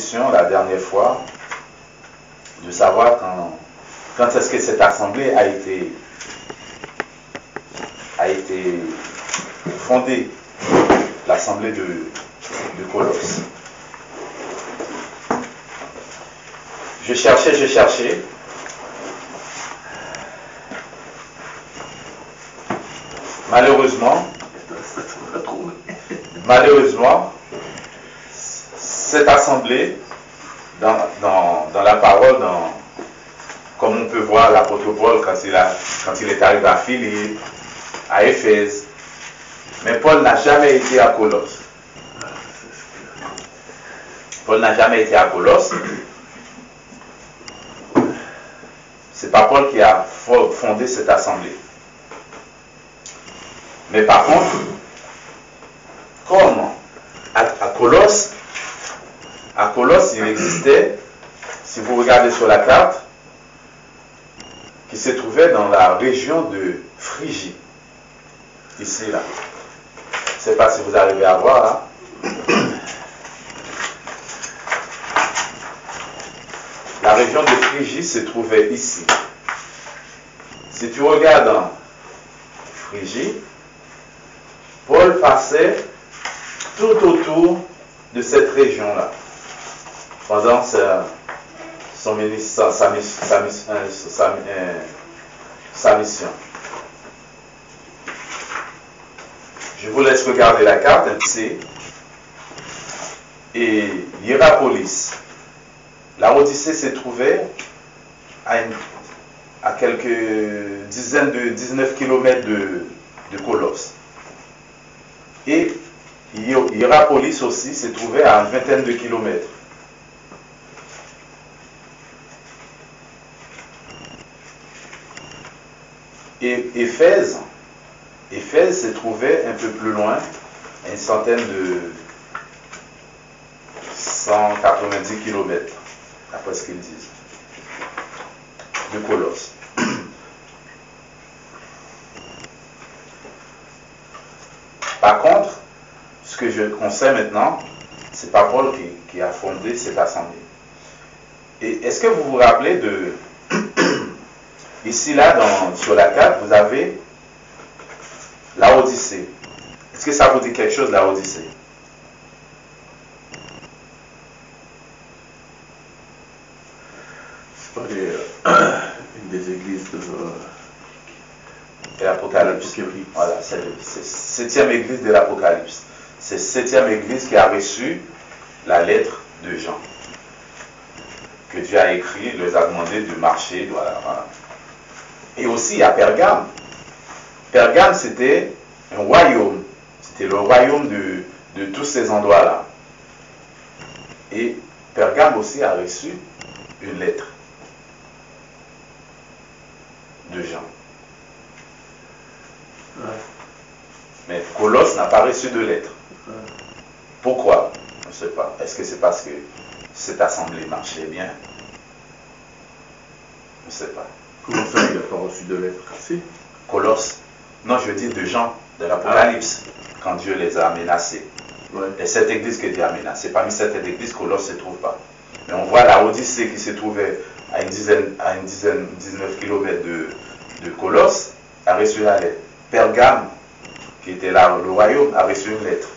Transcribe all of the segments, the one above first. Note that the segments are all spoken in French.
question la dernière fois de savoir quand est-ce que cette assemblée a été fondée, l'assemblée de Colosse. Je cherchais. Malheureusement, cette assemblée, dans la parole, comme on peut voir l'apôtre Paul quand il est arrivé à Philippe, à Éphèse, mais Paul n'a jamais été à Colosse. Paul n'a jamais été à Colosse. C'est pas Paul qui a fondé cette assemblée. Mais par contre, comme à Colosse, il existait, si vous regardez sur la carte, qui se trouvait dans la région de Phrygie. Ici, là. Je ne sais pas si vous arrivez à voir, là. La région de Phrygie se trouvait ici. Si tu regardes en Phrygie, Paul passait tout autour de cette région-là pendant sa mission. Je vous laisse regarder la carte. C'est et Hiérapolis. La Odyssée se trouvait à quelques dizaines de 19 km de Colosse. Et Hiérapolis aussi se trouvait à une vingtaine de kilomètres. Et Éphèse se trouvait un peu plus loin, à une centaine de 190 km, après ce qu'ils disent, de Colosse. Par contre, ce que qu'on sait maintenant, c'est pas Paul qui a fondé cette assemblée. Et est-ce que vous vous rappelez de... Ici, là, sur la carte, vous avez la Odyssée. Est-ce que ça vous dit quelque chose, la Odyssée? C'est pas une des églises de l'Apocalypse. Voilà, c'est la 7e église de l'Apocalypse. C'est la 7e église qui a reçu la lettre de Jean. Que Dieu a écrit, leur a demandé de marcher. Voilà. Et aussi à Pergame. Pergame, c'était un royaume. C'était le royaume de tous ces endroits-là. Et Pergame aussi a reçu une lettre de Jean. Mais Colosse n'a pas reçu de lettre. Pourquoi? On ne sait pas. Est-ce que c'est parce que cette assemblée marchait bien? On ne sait pas. Comment ça, il n'a pas reçu de lettre? Si. Colosse. Non, je dis de Jean, de l'Apocalypse, quand Dieu les a menacés. Ouais. Et cette église que Dieu a menacée, parmi cette église, Colosse ne se trouve pas. Mais on voit la Odyssée qui se trouvait à une dizaine 19 km de Colosse, a reçu la lettre. Pergame, qui était là, le royaume, a reçu une lettre.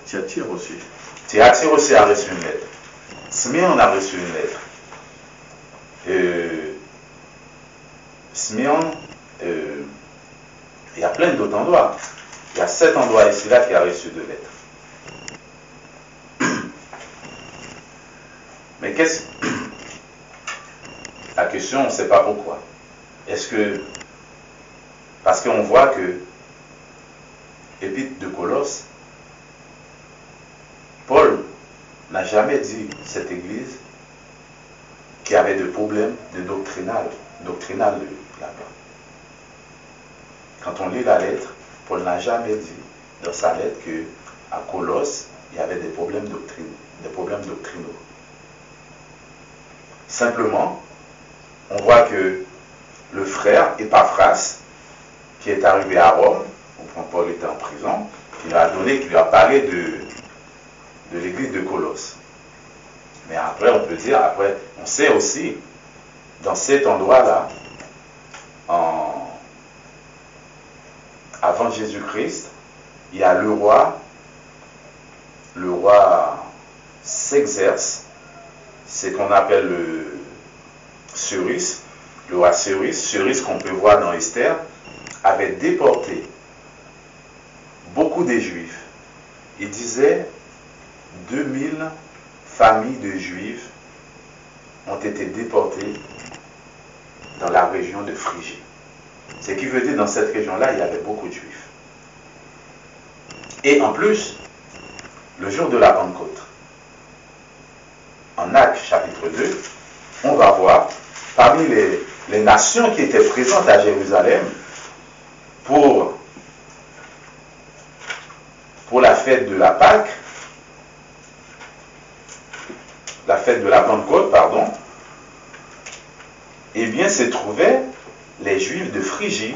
Thyatire aussi. Thyatire aussi a reçu une lettre. Smyrne a reçu une lettre. Smyrne, il y a plein d'autres endroits. Il y a 7 endroits ici là qui a reçu de lettres. Mais qu'est-ce... La question, on ne sait pas pourquoi. Est-ce que... Parce qu'on voit que l'épître de Colosse, Paul n'a jamais dit cette église qui avait des problèmes de doctrinal là-bas. Quand on lit la lettre, Paul n'a jamais dit dans sa lettre qu'à Colosse, il y avait des problèmes doctrinaux. Simplement, on voit que le frère Epaphras, qui est arrivé à Rome, quand Paul était en prison, qui lui a parlé de l'église de Colosse. Mais après, on peut dire, après, on sait aussi, dans cet endroit-là, avant Jésus-Christ, il y a le roi s'exerce, c'est qu'on appelle le Cyrus, le roi Cyrus qu'on peut voir dans Esther, avait déporté beaucoup de Juifs. Il disait 2000 familles de Juifs ont été déportées dans la région de Phrygie. Ce qui veut dire dans cette région-là, il y avait beaucoup de Juifs. Et en plus, le jour de la Pentecôte, en Actes chapitre 2, on va voir parmi les nations qui étaient présentes à Jérusalem pour la fête de la Pâque, la fête de la Pentecôte, pardon, eh bien se trouvaient les Juifs de Phrygie.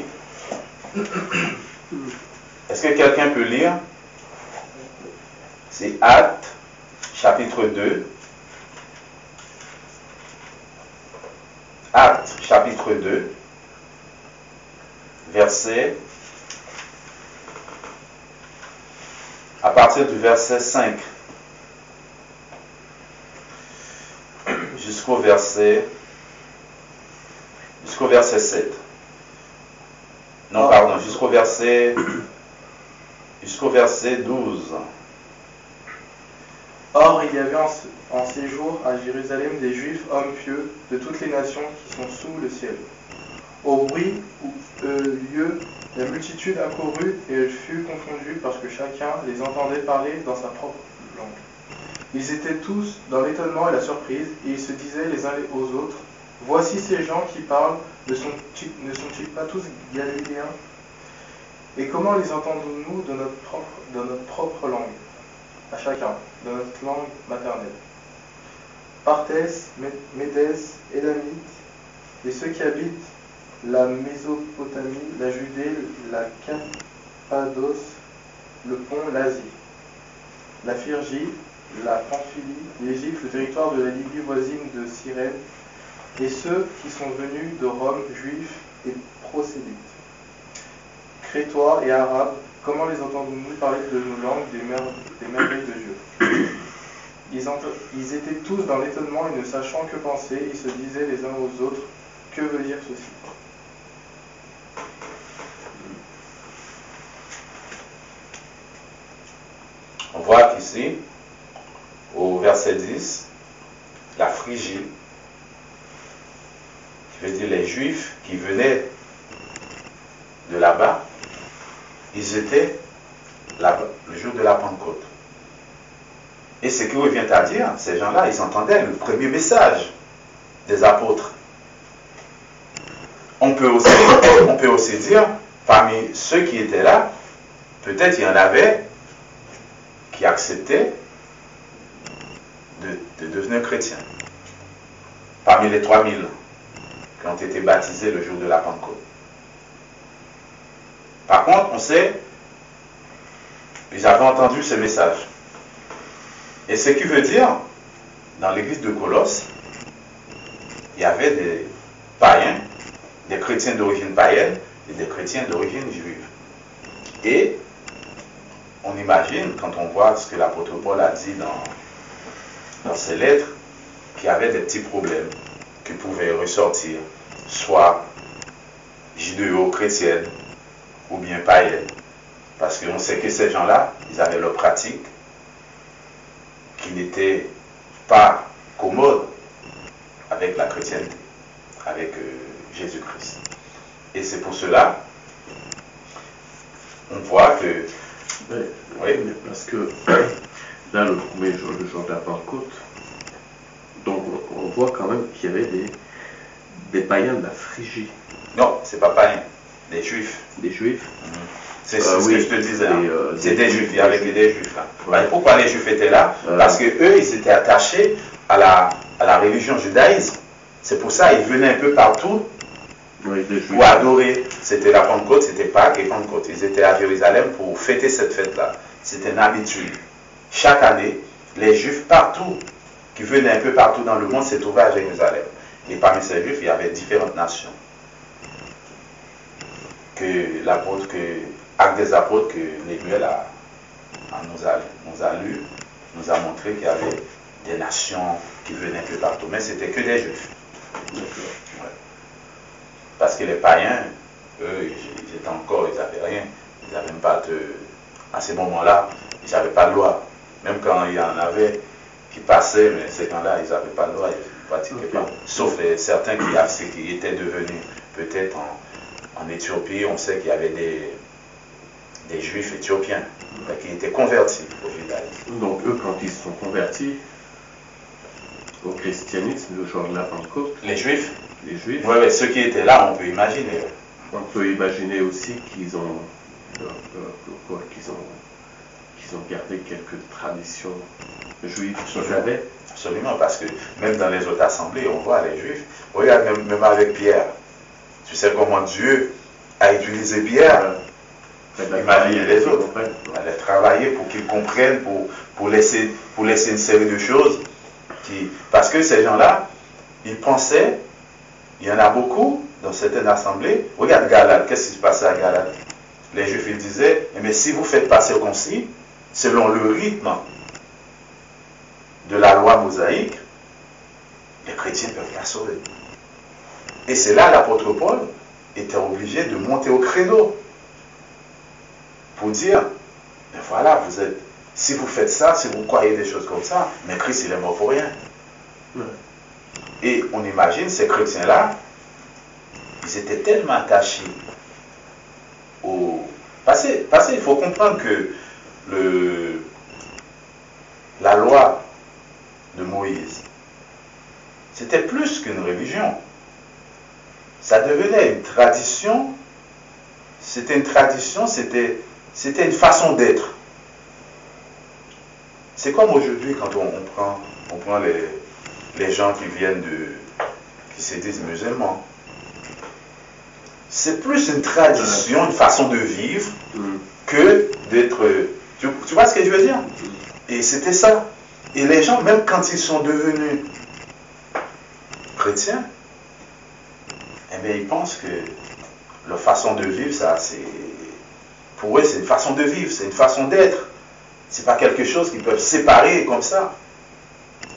Est-ce que quelqu'un peut lire? C'est Actes chapitre 2. Actes chapitre 2, à partir du verset 5 jusqu'au verset 7. Non, pardon, jusqu'au verset 12. Or, il y avait en ces jours à Jérusalem des Juifs, hommes pieux, de toutes les nations qui sont sous le ciel. Au bruit où lieu, la multitude accourut et elle fut confondue parce que chacun les entendait parler dans sa propre langue. Ils étaient tous dans l'étonnement et la surprise, et ils se disaient les uns aux autres, « Voici ces gens qui parlent, ne sont-ils pas tous galiléens? Et comment les entendons-nous dans notre propre langue, à chacun, dans notre langue maternelle? Partès, Médès, Élamites, et ceux qui habitent la Mésopotamie, la Judée, la Cappadoce, le Pont, l'Asie, la Phrygie, la Pamphylie, l'Égypte, le territoire de la Libye voisine de Cyrène, et ceux qui sont venus de Rome, juifs et prosélytes, Crétois et Arabes, comment les entendons-nous parler de nos langues, des merveilles de Dieu? Ils étaient tous dans l'étonnement et ne sachant que penser, ils se disaient les uns aux autres, que veut dire ceci? On voit qu'ici, au verset 10, la Phrygie, qui veut dire les Juifs qui venaient de là-bas, ils étaient là-bas, le jour de la Pentecôte. Et ce qui revient à dire, ces gens-là, ils entendaient le premier message des apôtres. On peut aussi dire, parmi ceux qui étaient là, peut-être il y en avait qui acceptaient de devenir chrétiens. Parmi les 3000 qui ont été baptisés le jour de la Pentecôte. Par contre, on sait, ils avaient entendu ce message. Et ce qui veut dire, dans l'église de Colosse, il y avait des païens, des chrétiens d'origine païenne et des chrétiens d'origine juive. Et on imagine, quand on voit ce que l'apôtre Paul a dit dans ses lettres, qu'il y avait des petits problèmes qui pouvaient ressortir, soit judéo-chrétiennes ou bien païennes. Parce qu'on sait que ces gens-là, ils avaient leur pratique qui n'était pas commode avec la chrétienté, avec Jésus-Christ. Et c'est pour cela, on voit que... Oui, parce que dans le premier jour, le jour de la Pentecôte, donc on voit quand même qu'il y avait des païens de la Phrygie. Non, c'est pas païen, des juifs. Des juifs. C'est ce que je te disais. C'est des juifs, il y avait des juifs là. Ouais. Pourquoi les juifs étaient là? Parce que eux, ils étaient attachés à la religion judaïsme. C'est pour ça qu'ils venaient un peu partout pour adorer. C'était la Pentecôte, c'était Pâques et Pentecôte. Ils étaient à Jérusalem pour fêter cette fête-là. C'était une habitude. Chaque année, les juifs partout qui venaient un peu partout dans le monde se trouvaient à Jérusalem. Et parmi ces Juifs, il y avait différentes nations. Que l'apôtre, que Actes des Apôtres, que Nébuel nous a montré qu'il y avait des nations qui venaient un peu partout. Mais c'était que des Juifs. Ouais. Parce que les païens, eux, ils étaient encore, ils n'avaient rien. Ils n'avaient même pas de... À ces moments-là, ils n'avaient pas de loi. Même quand il y en avait qui passaient, mais ces gens-là, ils n'avaient pas de loi, ils ne pratiquaient pas. Sauf certains qui étaient devenus, peut-être en Éthiopie, on sait qu'il y avait des Juifs éthiopiens qui étaient convertis au judaïsme. Donc eux, quand ils se sont convertis au christianisme, le jour de la Pentecôte, les Juifs, ouais, ceux qui étaient là, on peut imaginer. On peut imaginer aussi qu'ils ont gardé quelques traditions juives qu'ils avaient. Absolument, parce que même dans les autres assemblées, on voit les Juifs. Regarde, même avec Pierre. Tu sais comment Dieu a utilisé Pierre. Imaginez les autres. Elle a travaillé pour qu'ils comprennent, pour laisser une série de choses. Parce que ces gens-là, ils pensaient, il y en a beaucoup dans certaines assemblées. Regarde Galate, qu'est-ce qui se passait à Galate? Les Juifs, ils disaient, mais si vous ne faites pas circoncis, selon le rythme de la loi mosaïque, les chrétiens ne peuvent pas sauver. Et c'est là l'apôtre Paul était obligé de monter au créneau pour dire, ben voilà, si vous faites ça, si vous croyez des choses comme ça, mais Christ il est mort pour rien. Ouais. Et on imagine ces chrétiens-là, ils étaient tellement attachés au... Parce qu'il faut comprendre que la loi de Moïse, c'était plus qu'une religion. Ça devenait une tradition. C'était une tradition, c'était une façon d'être. C'est comme aujourd'hui quand on prend les gens qui se disent musulmans. C'est plus une tradition, une façon de vivre que d'être... Tu vois ce que je veux dire? Et c'était ça. Et les gens, même quand ils sont devenus chrétiens, eh bien, ils pensent que leur façon de vivre, ça, pour eux, c'est une façon de vivre, c'est une façon d'être. C'est pas quelque chose qu'ils peuvent séparer comme ça.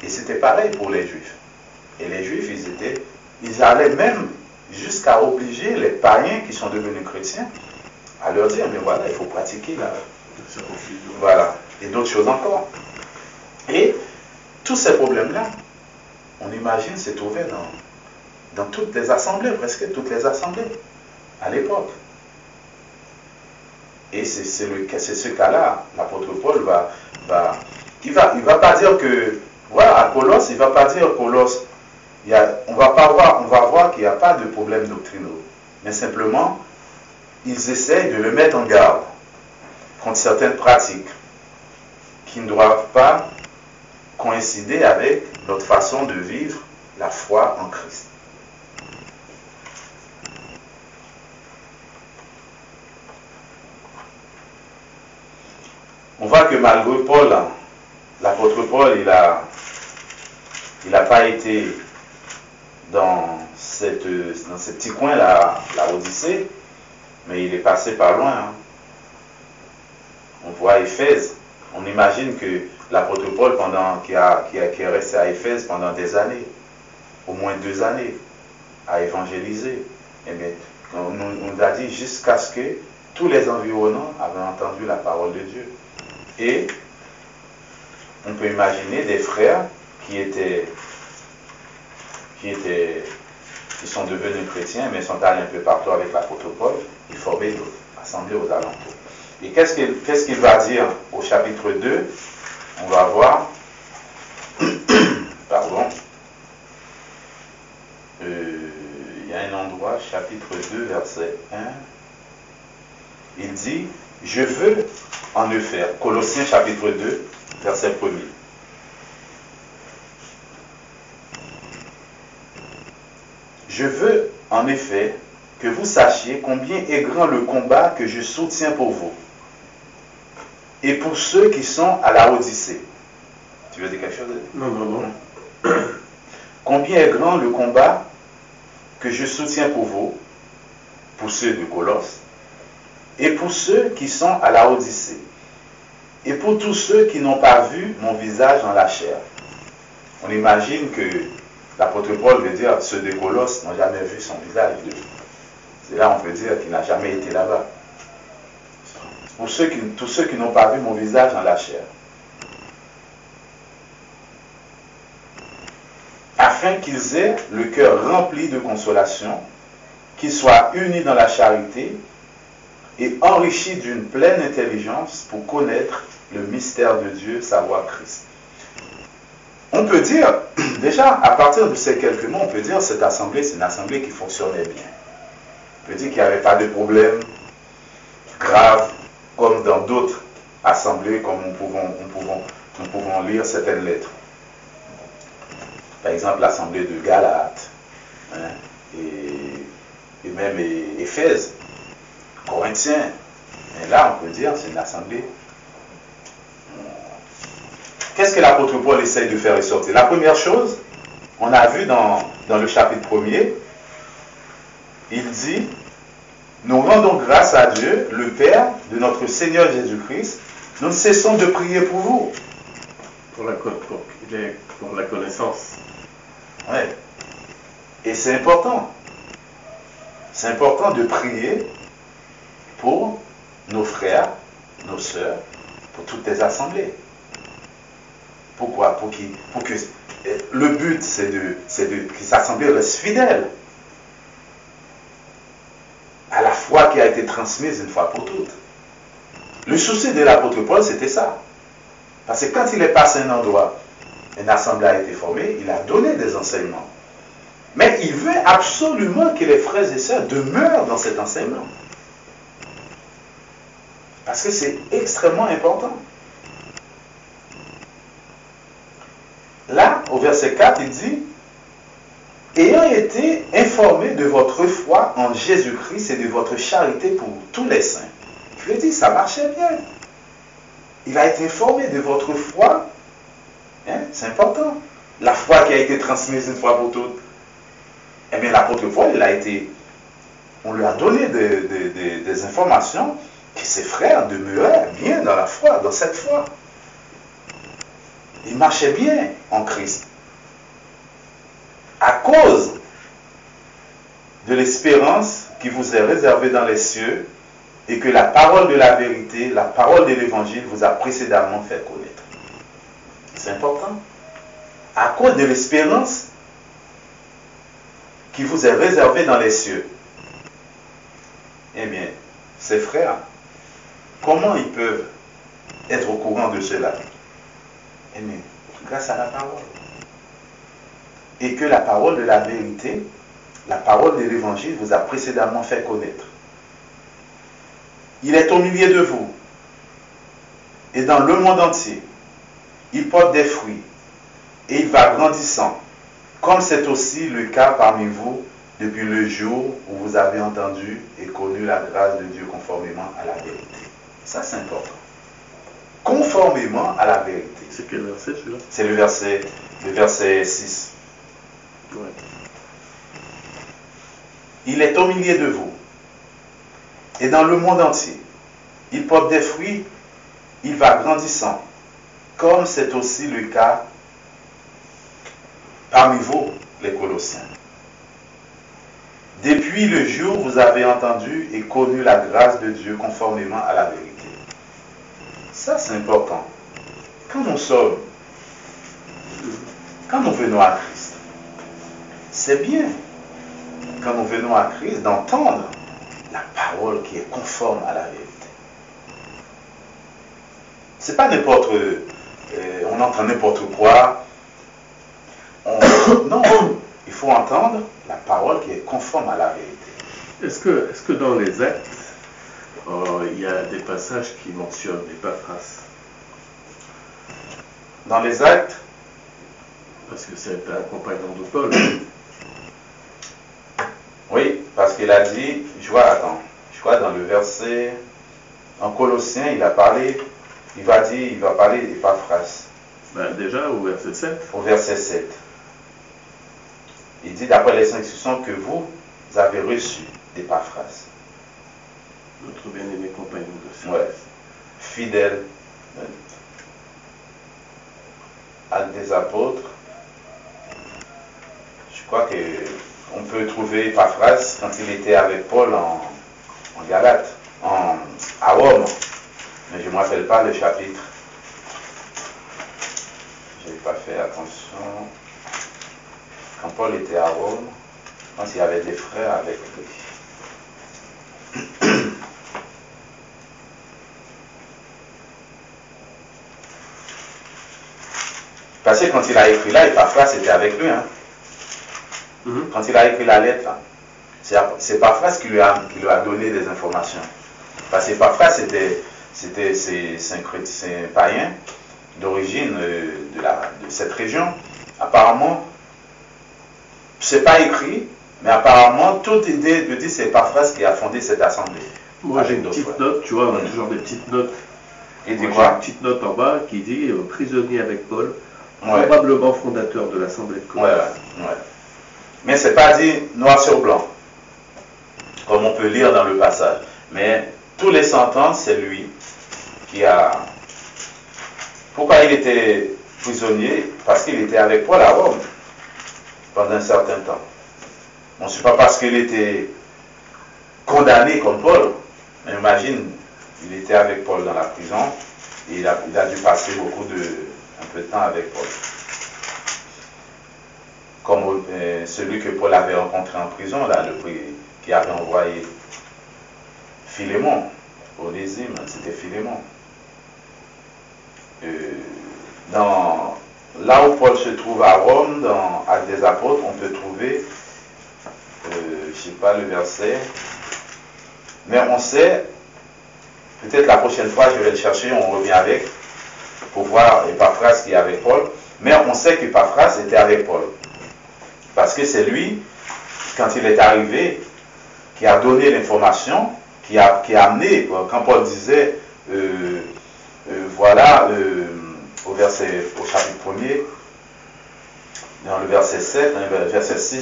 Et c'était pareil pour les Juifs. Et les Juifs, ils allaient même jusqu'à obliger les païens qui sont devenus chrétiens à leur dire, mais voilà, il faut pratiquer la circoncision. Voilà. Et d'autres choses encore. Et tous ces problèmes-là, on imagine, se trouvaient dans toutes les assemblées, presque toutes les assemblées, à l'époque. Et c'est ce cas-là, l'apôtre Paul il va pas dire que, voilà, à Colosse, il va pas dire Colosse, on va voir qu'il n'y a pas de problème doctrinaux. Mais simplement, ils essayent de le mettre en garde contre certaines pratiques qui ne doivent pas coïncider avec notre façon de vivre la foi en Christ. On voit que malgré Paul, l'apôtre Paul, il n'a pas été dans ce petit coin, la Odyssée, mais il est passé par loin. Hein. On voit Éphèse. On imagine que l'apôtre Paul, qui est resté à Éphèse pendant des années, au moins 2 années, à évangéliser. Et bien, on nous a dit jusqu'à ce que tous les environnants avaient entendu la parole de Dieu. Et on peut imaginer des frères qui sont devenus chrétiens, mais sont allés un peu partout avec l'apôtre Paul, ils formaient d'autres assemblées aux alentours. Et qu'est-ce qu'il va dire au chapitre 2? On va voir, pardon, il y a un endroit, chapitre 2, verset 1, il dit, je veux en effet, Colossiens chapitre 2, verset 1er. Je veux en effet que vous sachiez combien est grand le combat que je soutiens pour vous et pour ceux qui sont à la Odyssée. Tu veux dire quelque chose? Non. Combien est grand le combat que je soutiens pour vous, pour ceux de Colosse, et pour ceux qui sont à la Odyssée, et pour tous ceux qui n'ont pas vu mon visage dans la chair. On imagine que l'apôtre Paul veut dire ceux de Colosse n'ont jamais vu son visage. C'est là on peut dire qu'il n'a jamais été là-bas. Pour tous ceux qui n'ont pas vu mon visage dans la chair. Afin qu'ils aient le cœur rempli de consolation, qu'ils soient unis dans la charité et enrichis d'une pleine intelligence pour connaître le mystère de Dieu, savoir Christ. On peut dire, déjà, à partir de ces quelques mots, on peut dire que cette assemblée, c'est une assemblée qui fonctionnait bien. On peut dire qu'il n'y avait pas de problème grave, comme dans d'autres assemblées, comme nous pouvons lire certaines lettres. Par exemple, l'assemblée de Galate, et même Éphèse, Corinthiens. Et là, on peut dire c'est une assemblée. Qu'est-ce que l'apôtre Paul essaye de faire ressortir? La première chose, on a vu dans le chapitre 1er, il dit, nous rendons grâce à Dieu, le Père de notre Seigneur Jésus-Christ, nous ne cessons de prier pour vous. Pour la connaissance. Oui. Et c'est important. C'est important de prier pour nos frères, nos sœurs, pour toutes les assemblées. Pourquoi? Pour que le but, c'est que ces assemblées restent fidèles à la foi qui a été transmise une fois pour toutes. Le souci de l'apôtre Paul, c'était ça. Parce que quand il est passé à un endroit, une assemblée a été formée, il a donné des enseignements. Mais il veut absolument que les frères et sœurs demeurent dans cet enseignement. Parce que c'est extrêmement important. Là, au verset 4, il dit, ayant été informé de votre foi en Jésus-Christ et de votre charité pour tous les saints. Je lui ai dit, ça marchait bien. Il a été informé de votre foi. C'est important. La foi qui a été transmise une fois pour toutes. Eh bien, l'apôtre Paul, on lui a donné des informations que ses frères demeuraient bien dans la foi, dans cette foi. Ils marchaient bien en Christ. À cause de l'espérance qui vous est réservée dans les cieux et que la parole de la vérité, la parole de l'évangile vous a précédemment fait connaître. C'est important. À cause de l'espérance qui vous est réservée dans les cieux. Eh bien, ces frères, comment ils peuvent être au courant de cela? Eh bien, grâce à la parole. Et que la parole de la vérité, la parole de l'évangile vous a précédemment fait connaître. Il est au milieu de vous et dans le monde entier. Il porte des fruits et il va grandissant, comme c'est aussi le cas parmi vous depuis le jour où vous avez entendu et connu la grâce de Dieu conformément à la vérité. Ça, c'est important. Conformément à la vérité. C'est quel verset celui-là? C'est le verset 6. Ouais. Il est au milieu de vous et dans le monde entier. Il porte des fruits, il va grandissant, comme c'est aussi le cas parmi vous, les Colossiens. Depuis le jour où vous avez entendu et connu la grâce de Dieu conformément à la vérité. Ça, c'est important. Quand nous venons à Christ, c'est bien, quand nous venons à Christ, d'entendre la parole qui est conforme à la vérité. C'est pas n'importe, on entend n'importe quoi. Non, il faut entendre la parole qui est conforme à la vérité. Est-ce que dans les actes, il y a des passages qui mentionnent Épaphras? Dans les actes, parce que c'est un compagnon de Paul. Oui, parce qu'il a dit, je crois dans le verset, en Colossiens, il va parler d'Épaphras. Ben déjà au verset 7. Au verset 7. dit d'après les instructions que vous avez reçues d'Épaphras. Notre bien-aimé compagnon de service. Ouais. Fidèle. Actes des apôtres. Je crois qu'on peut trouver Épaphras quand il était avec Paul en Galate, à Rome. Mais je ne me rappelle pas le chapitre. Je n'ai pas fait attention. Quand Paul était à Rome, je pense qu'il y avait des frères avec lui. Parce que quand il a écrit là, Épaphras était avec lui. Hein. Quand il a écrit la lettre, là, c'est Épaphras qui lui a donné des informations. Parce qu'Épaphras, c'est un païen d'origine de cette région. Apparemment, c'est pas écrit, mais apparemment, toute idée de dire c'est Épaphras qui a fondé cette assemblée. Moi, j'ai une petite note, tu vois, on a toujours des petites notes. Et dit Moi, quoi? j'ai une petite note en bas qui dit prisonnier avec Paul, probablement fondateur de l'Assemblée de Colosse. Ouais. Mais c'est pas dit noir sur blanc, comme on peut lire dans le passage. Mais tous les 100 ans, c'est lui qui a... Pourquoi il était prisonnier? Parce qu'il était avec Paul à Rome pendant un certain temps. Bon, c'est pas parce qu'il était condamné comme Paul. Mais imagine, il était avec Paul dans la prison et il a dû passer un peu de temps avec Paul. Comme celui que Paul avait rencontré en prison, là, qui avait envoyé Philémon, Onésime, c'était Philémon. Là où Paul se trouve à Rome, dans Actes des Apôtres, on peut trouver, je ne sais pas le verset, mais on sait, peut-être la prochaine fois je vais le chercher, on revient avec, pour voir Épaphras qui est avec Paul, mais on sait qu'Épaphras était avec Paul. Parce que c'est lui, quand il est arrivé, qui a donné l'information, qui a amené, quand Paul disait, voilà, au chapitre 1er, dans le verset 7, dans le verset 6,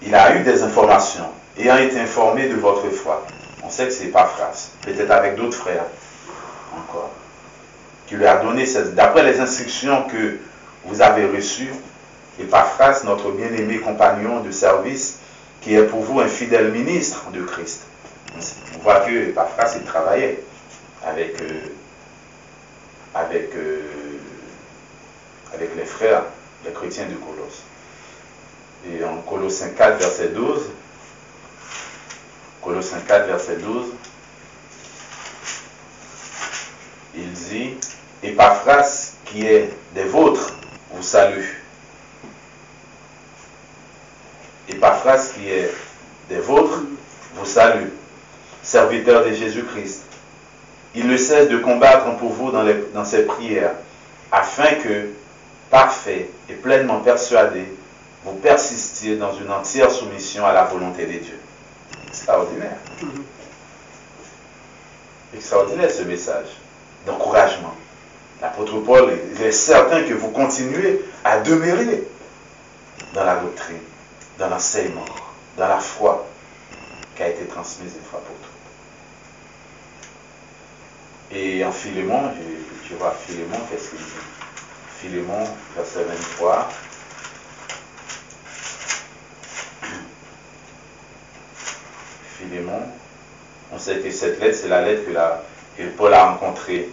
il a eu des informations, ayant été informé de votre foi. On sait que c'est Épaphras, peut-être avec d'autres frères encore, qui lui a donné, d'après les instructions que vous avez reçues, Épaphras, notre bien-aimé compagnon de service, qui est pour vous un fidèle ministre de Christ. On voit que Épaphras, il travaillait avec les frères, les chrétiens de Colosse. Et en Colossiens 4, verset 12, il dit, Épaphras, qui est des vôtres, vous salue. Épaphras, qui est des vôtres, vous salue. Serviteur de Jésus-Christ. Il ne cesse de combattre pour vous dans ses prières, afin que, parfait et pleinement persuadé, vous persistiez dans une entière soumission à la volonté de Dieu. Extraordinaire. Extraordinaire ce message d'encouragement. L'apôtre Paul est certain que vous continuez à demeurer dans la doctrine, dans l'enseignement, dans la foi qui a été transmise une fois pour toutes. Et en Philémon, je vois Philémon, qu'est-ce qu'il dit? Philémon, verset 23. Philémon, on sait que cette lettre, c'est la lettre que Paul a rencontrée.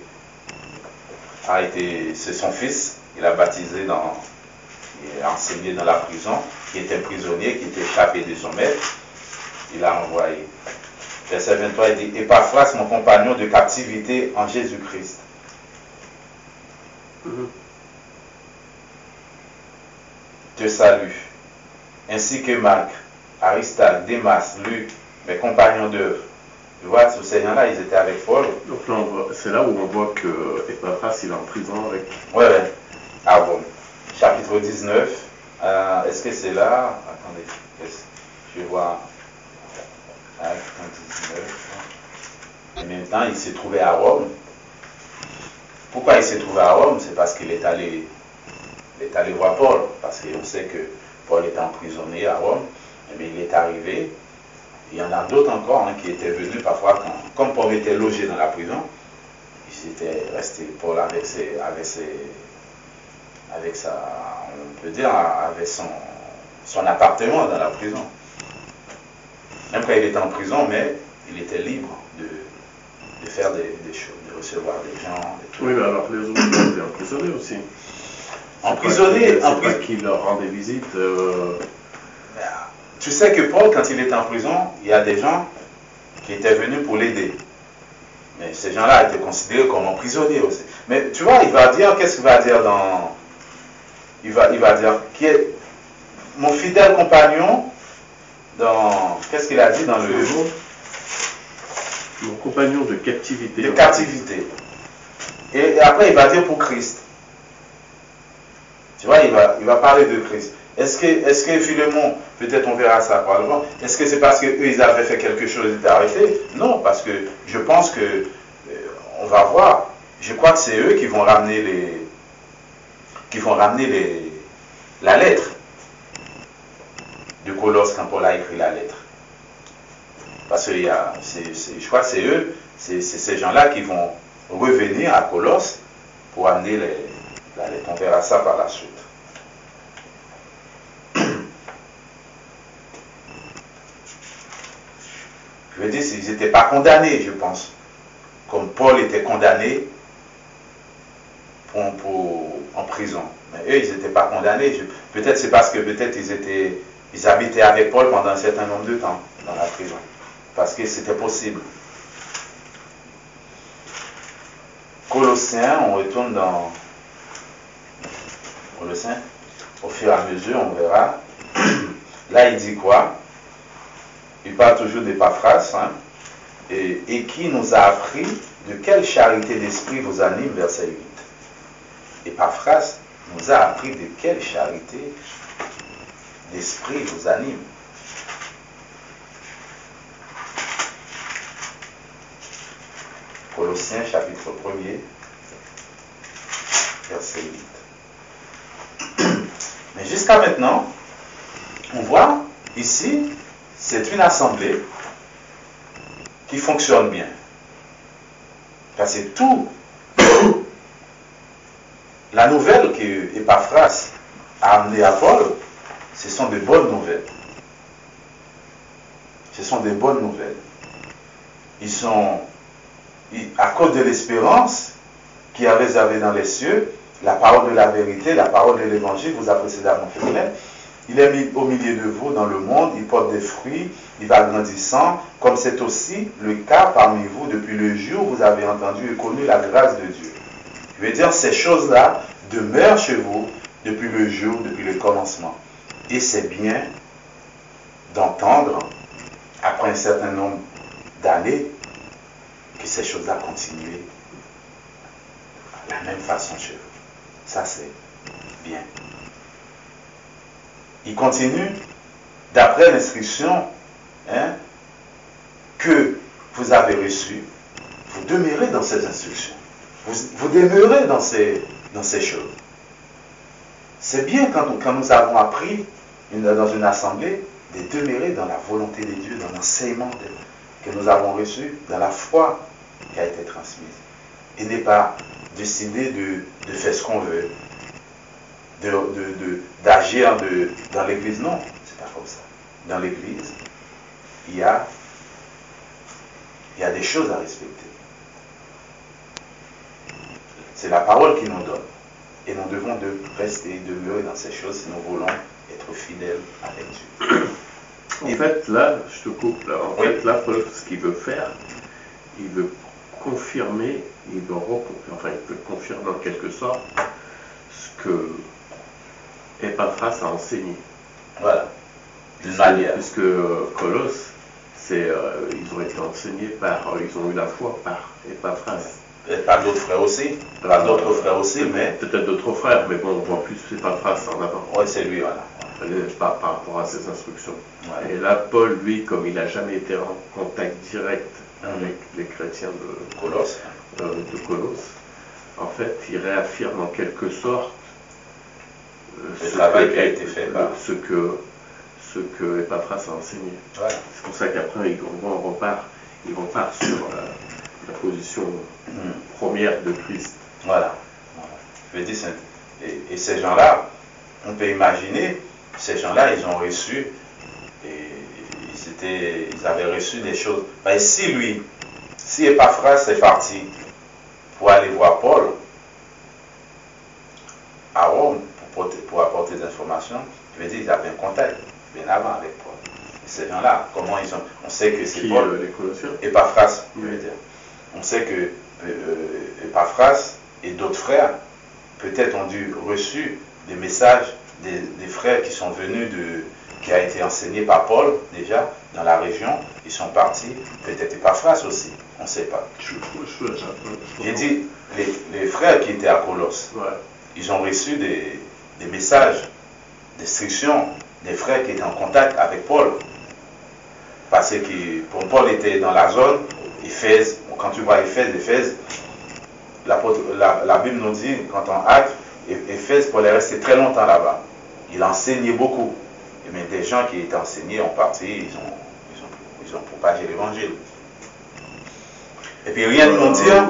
C'est son fils, il a baptisé il a enseigné dans la prison, qui était prisonnier, qui était échappé de son maître. Il a envoyé. Verset 23, il dit, Épaphras, mon compagnon de captivité en Jésus-Christ. Te salue, ainsi que Marc, Aristarque, Démas, Luc, mes compagnons d'œuvre. Tu vois, tous ces gens-là, ils étaient avec Paul. Donc là, c'est là où on voit que Épaphras, il est en prison avec... Ouais. Ah bon. Chapitre 19. Est-ce que c'est là? Attendez. Je vois... Acte 19. En même temps, il s'est trouvé à Rome. Pourquoi il s'est trouvé à Rome? C'est parce qu'il est allé il est allé voir Paul, parce qu'on sait que Paul était emprisonné à Rome, mais il est arrivé. Il y en a d'autres encore hein, qui étaient venus parfois, comme Paul était logé dans la prison, ils étaient restés, Paul avec sa, on peut dire, avec son appartement dans la prison. Même quand il était en prison, mais il était libre de faire des choses, de recevoir des gens. Oui, mais alors les autres étaient emprisonnés aussi. Emprisonnés, c'est pas qu'ils leur rendaient visite. Tu sais que Paul, quand il était en prison, il y a des gens qui étaient venus pour l'aider. Mais ces gens-là étaient considérés comme prisonniers aussi. Mais tu vois, il va dire, qu'est-ce qu'il va dire dans... Il va dire, qui est mon fidèle compagnon dans... Qu'est-ce qu'il a dit dans le... Mon compagnon de captivité. De captivité. Et après, il va dire pour Christ. Tu vois, il va parler de Christ. Est-ce que Philémon, peut-être on verra ça probablement, est-ce que c'est parce qu'eux, ils avaient fait quelque chose, ils étaient arrêtés? Non, parce que je pense que, on va voir, je crois que c'est eux qui vont ramener la lettre de Colosse quand Paul a écrit la lettre. Parce que je crois que c'est eux, c'est ces gens-là qui vont revenir à Colosse pour amener la lettre. On verra ça par la suite. Je veux dire, ils n'étaient pas condamnés, je pense. Comme Paul était condamné en prison. Mais eux, ils n'étaient pas condamnés. Peut-être c'est parce que ils habitaient avec Paul pendant un certain nombre de temps dans la prison. Parce que c'était possible. Colossiens, on retourne dans Colossiens. Au fur et à mesure, on verra. Là, il dit quoi? Il parle toujours d'Épaphras, hein, et qui nous a appris de quelle charité d'esprit vous anime, verset 8. Épaphras nous a appris de quelle charité d'esprit vous anime. Colossiens chapitre 1er, verset 8. Mais jusqu'à maintenant, on voit ici, c'est une assemblée qui fonctionne bien. Parce que tout, la nouvelle que Épaphras a amenée à Paul, ce sont de bonnes nouvelles. Ce sont des bonnes nouvelles. À cause de l'espérance qu'ils avaient dans les cieux, la parole de la vérité, la parole de l'évangile vous a précédemment fait connaître. Il est mis au milieu de vous dans le monde, il porte des fruits, il va grandissant, comme c'est aussi le cas parmi vous depuis le jour où vous avez entendu et connu la grâce de Dieu. Je veux dire, ces choses-là demeurent chez vous depuis le jour, depuis le commencement. Et c'est bien d'entendre, après un certain nombre d'années, que ces choses-là continuent de la même façon chez vous. Ça, c'est bien. Il continue, d'après l'instruction que vous avez reçue, vous demeurez dans ces instructions. Vous demeurez dans ces choses. C'est bien quand nous avons appris dans une assemblée de demeurer dans la volonté de Dieu, dans l'enseignement que nous avons reçu, dans la foi qui a été transmise. Et n'est pas décider de faire ce qu'on veut, d'agir dans l'église. Non, c'est pas comme ça. Dans l'église, il y a des choses à respecter. C'est la parole qui nous donne. Et nous devons rester, demeurer dans ces choses si nous voulons être fidèles avec Dieu. En fait, là, je te coupe, là. En fait, là, Paul, ce qu'il veut faire, il veut confirmer, il veut confirmer en quelque sorte ce que Épaphras a enseigné. Voilà. D'une manière. Puisque Colosse, ils ont été enseignés ils ont eu la foi par Épaphras. Et par d'autres frères aussi. Par d'autres frères aussi, mais. Peut-être d'autres frères, mais bon, on voit plus Épaphras en avant. Oui, c'est lui, voilà. Par rapport à ses instructions. Ouais. Et là, Paul, lui, comme il n'a jamais été en contact direct avec les chrétiens de Colosse, en fait, il réaffirme en quelque sorte le travail qui a été fait par... ce que Epaphras a enseigné. Voilà. C'est pour ça qu'après, on repart sur la position première de Christ. Voilà. Je veux dire, et ces gens-là, on peut imaginer, ces gens-là, ils ont reçu, ils avaient reçu des choses. Ben, si Epaphras est parti pour aller voir Paul à Rome pour apporter des informations, je veux dire, ils avaient un contact bien avant avec Paul. Et ces gens-là, comment ils ont... On sait que c'est Paul, les Colossiens. Epaphras, je veux dire. On sait que Epaphras et d'autres frères, peut-être ont dû reçu des messages des frères qui sont venus qui a été enseigné par Paul déjà dans la région. Ils sont partis, peut-être Epaphras aussi, on ne sait pas. J'ai dit, les frères qui étaient à Colosse, ils ont reçu des messages d'instruction des frères qui étaient en contact avec Paul. Parce que Paul était dans la zone, Éphèse, quand tu vois Éphèse, la Bible nous dit, quand on acte, Éphèse, Paul est resté très longtemps là-bas. Il enseignait beaucoup. Mais des gens qui étaient enseignés ont parti, ils ont propagé l'évangile. Et puis rien de nous dire.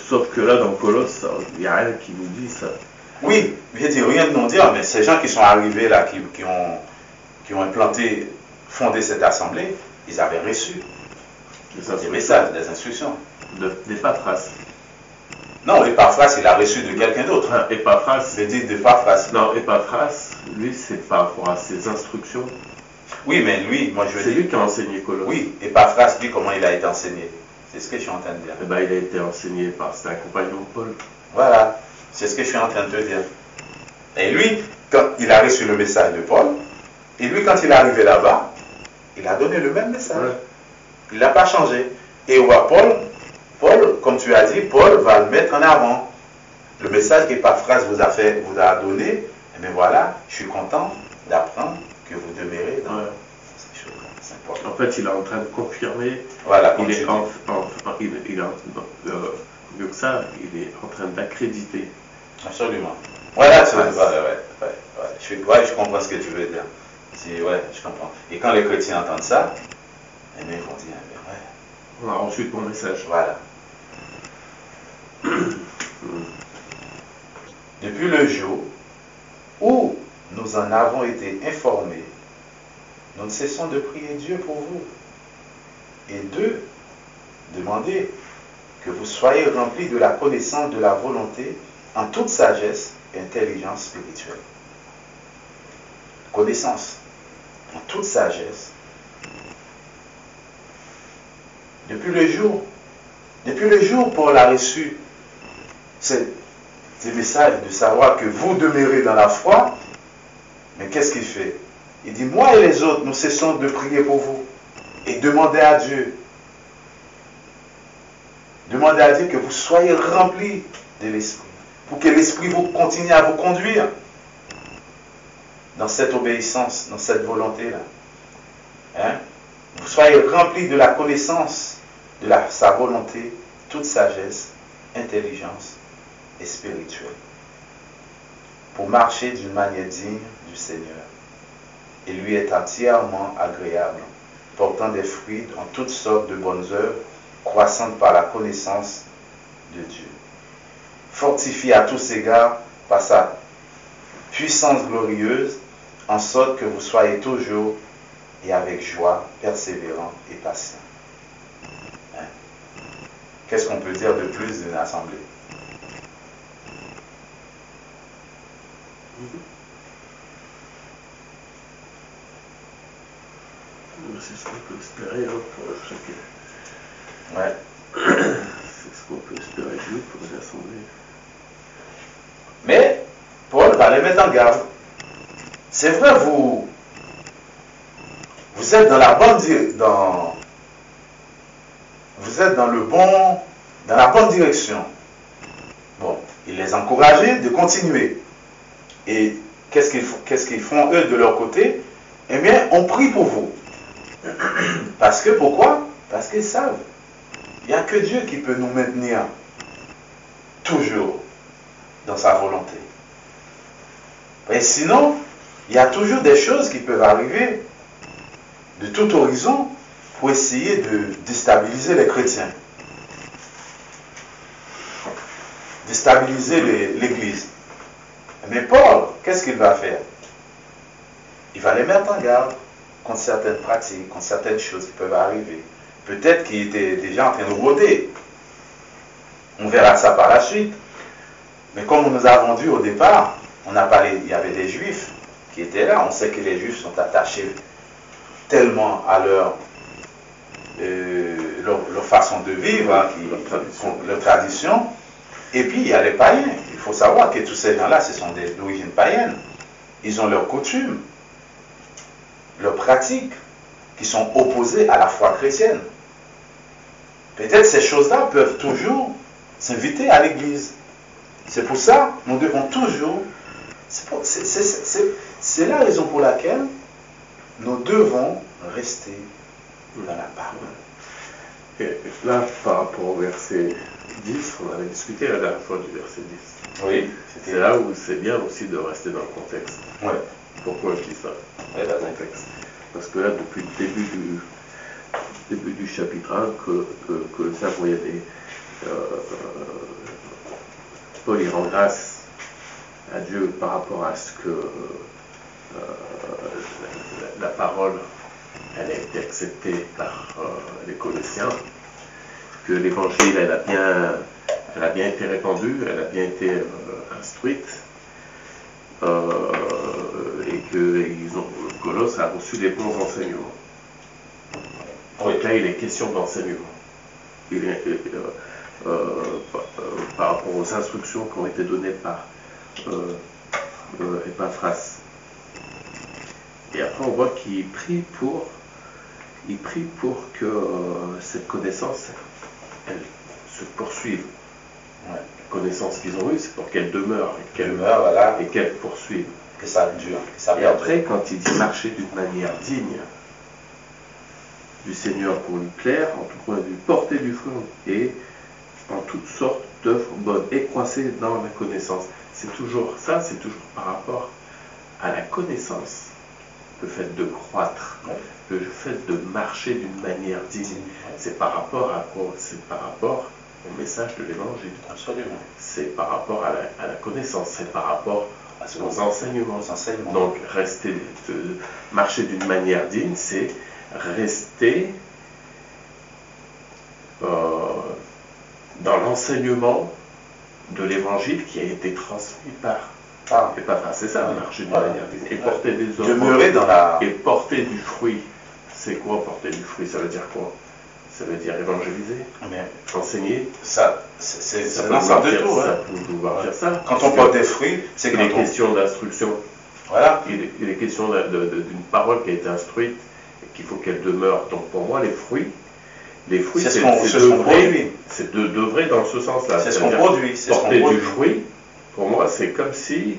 Sauf que là, dans Colosse, il n'y a rien qui nous dit ça. Oui, je dis rien de nous dire, mais ces gens qui sont arrivés là, qui ont implanté, fondé cette assemblée, ils avaient reçu des messages, des instructions. D'Epaphras. Non, Epaphras, il a reçu de quelqu'un d'autre. Epaphras. Je dis d'Epaphras. Non, Epaphras, lui, c'est par rapport à ses instructions. Oui, mais lui, moi je veux dire. C'est lui qui a enseigné Colosse. Oui, Epaphras, lui, comment il a été enseigné? C'est ce que je suis en train de dire. Eh ben, il a été enseigné par... C'était un compagnon de Paul. Voilà, c'est ce que je suis en train de te dire. Et lui, quand il a reçu le message de Paul, et lui, quand il est arrivé là-bas, il a donné le même message. Ouais. Il n'a pas changé. Et Paul, comme tu as dit, Paul va le mettre en avant. Le message qu'Epaphras vous a donné, et bien voilà, je suis content d'apprendre que vous demeurez dans ces choses-là. C'est important. En fait, il est en train de confirmer. Voilà, mieux que ça, il est en train d'accréditer. Absolument. Voilà, je comprends ce que tu veux dire. Je comprends. Et quand les chrétiens entendent ça, eh bien, ils vont dire, on a reçu ton message. Voilà. Depuis le jour où nous en avons été informés, nous ne cessons de prier Dieu pour vous et de demander que vous soyez remplis de la connaissance de la volonté en toute sagesse et intelligence spirituelle. Connaissance en toute sagesse. Depuis le jour, Paul a reçu ces messages de savoir que vous demeurez dans la foi. Mais qu'est-ce qu'il fait? Il dit, moi et les autres, nous cessons de prier pour vous et demander à Dieu. Demandez à Dieu que vous soyez remplis de l'Esprit, pour que l'Esprit vous continue à vous conduire dans cette obéissance, dans cette volonté-là. Vous soyez remplis de la connaissance de sa volonté, toute sagesse, intelligence et spirituelle, pour marcher d'une manière digne du Seigneur et lui être entièrement agréable, portant des fruits en toutes sortes de bonnes œuvres, croissantes par la connaissance de Dieu. Fortifié à tous égards par sa puissance glorieuse, en sorte que vous soyez toujours et avec joie, persévérant et patient. Qu'est-ce qu'on peut dire de plus d'une assemblée? C'est ce qu'on peut espérer pour chacun. Ouais. C'est ce qu'on peut espérer de nous pour une assemblée. Mais Paul va les mettre en garde. C'est vrai, vous êtes dans la bonne vous êtes dans la bonne direction. Bon, il les encourageait de continuer. Et qu'est-ce qu'ils font eux de leur côté? Eh bien, on prie pour vous. Parce que pourquoi? Parce qu'ils savent. Il n'y a que Dieu qui peut nous maintenir toujours dans sa volonté. Et sinon, il y a toujours des choses qui peuvent arriver de tout horizon pour essayer de déstabiliser les chrétiens. Déstabiliser l'Église. Mais Paul, qu'est-ce qu'il va faire? Il va les mettre en garde contre certaines pratiques, contre certaines choses qui peuvent arriver. Peut-être qu'il était déjà en train de rôder. On verra ça par la suite. Mais comme nous avons dit au départ, on a parlé, il y avait des Juifs qui étaient là. On sait que les Juifs sont attachés tellement à leur façon de vivre, hein, leur tradition. Et puis il y a les païens. Il faut savoir que tous ces gens-là, ce sont d'origine païenne. Ils ont leurs coutumes, leurs pratiques, qui sont opposées à la foi chrétienne. Peut-être ces choses-là peuvent toujours s'inviter à l'Église. C'est pour ça que nous devons toujours... C'est la raison pour laquelle nous devons rester dans la parole. Et là, par rapport au verset 10, on avait discuté la dernière fois du verset 10. Oui. C'est là où c'est bien aussi de rester dans le contexte. Oui. Pourquoi je dis ça? Oui, dans le contexte. Parce que là, depuis le début du chapitre 1, que ça, il y a des... Paul, il rend grâce à Dieu par rapport à ce que la parole, elle a été acceptée par les Colossiens, que l'évangile, elle a bien été répandue, elle a bien été instruite, et que Colosse a reçu des bons enseignements. Donc là, il est question d'enseignement. Par rapport aux instructions qui ont été données par Epaphras. Et après, on voit qu'il prie pour que cette connaissance, elle se poursuive. Ouais. La connaissance qu'ils ont eue, c'est pour qu'elle demeure Voilà. et qu'elle poursuive. Que ça dure. Que ça et après, quand il dit marcher d'une manière digne du Seigneur pour lui plaire, en tout point de vue, porter du fruit et en toutes sortes d'œuvres bonnes et croisser dans la connaissance. C'est toujours ça, c'est toujours par rapport à la connaissance, le fait de croître, le fait de marcher d'une manière digne. C'est par rapport à quoi? C'est par rapport au message de l'évangile. Absolument. C'est par rapport à la connaissance, c'est par rapport aux enseignements. Donc marcher d'une manière digne, c'est rester dans l'enseignement de l'évangile qui a été transmis par Epaphras. C'est ça, marcher d'une manière digne. Et porter des œuvres. Demeurer dans la... Et porter du fruit. C'est quoi porter du fruit? Ça veut dire quoi? Ça veut dire évangéliser, enseigner. Ça, c'est l'ensemble de tout. Ça peut vouloir dire ça. Quand on porte des fruits, c'est qu'il est question d'instruction. Voilà. Il est question d'une parole qui a été instruite et qu'il faut qu'elle demeure. Donc pour moi, les fruits, c'est ce qu'on produit. C'est d'œuvrer dans ce sens-là. C'est ce qu'on produit. Porter du fruit, pour moi, c'est comme si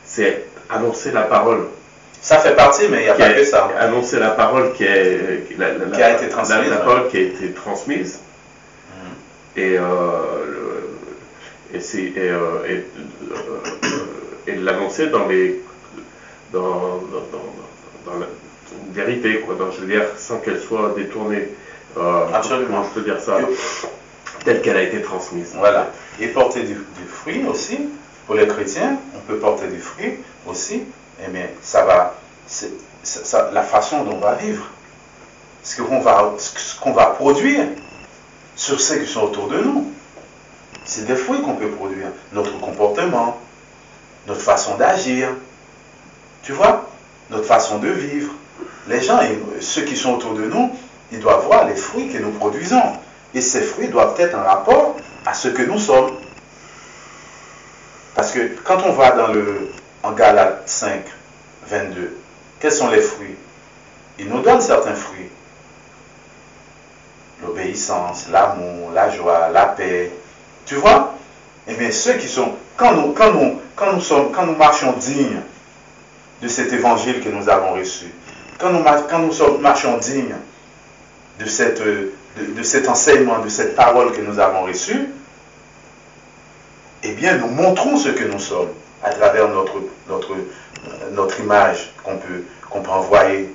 c'est annoncer la parole. Ça fait partie, mais il n'y a pas que ça. Annoncer la parole qui a été transmise. La parole qui a été transmise. Et l'annoncer dans la vérité, quoi. Je veux dire, sans qu'elle soit détournée. Absolument. Je peux dire ça. Telle qu'elle a été transmise. Voilà. Et porter du fruit aussi, pour les chrétiens, on peut porter du fruit aussi. Mais la façon dont on va vivre, ce qu'on va produire sur ceux qui sont autour de nous, c'est des fruits qu'on peut produire. Notre comportement, notre façon d'agir, tu vois, notre façon de vivre. Les gens, ceux qui sont autour de nous, ils doivent voir les fruits que nous produisons. Et ces fruits doivent être en rapport à ce que nous sommes. Parce que quand on va en Galates 5, 22, quels sont les fruits? Il nous donne certains fruits. L'obéissance, l'amour, la joie, la paix. Tu vois? Et bien ceux qui sont... Quand nous marchons dignes de cet évangile que nous avons reçu, quand nous marchons dignes de cet enseignement, de cette parole que nous avons reçue, eh bien nous montrons ce que nous sommes. à travers notre image qu'on peut envoyer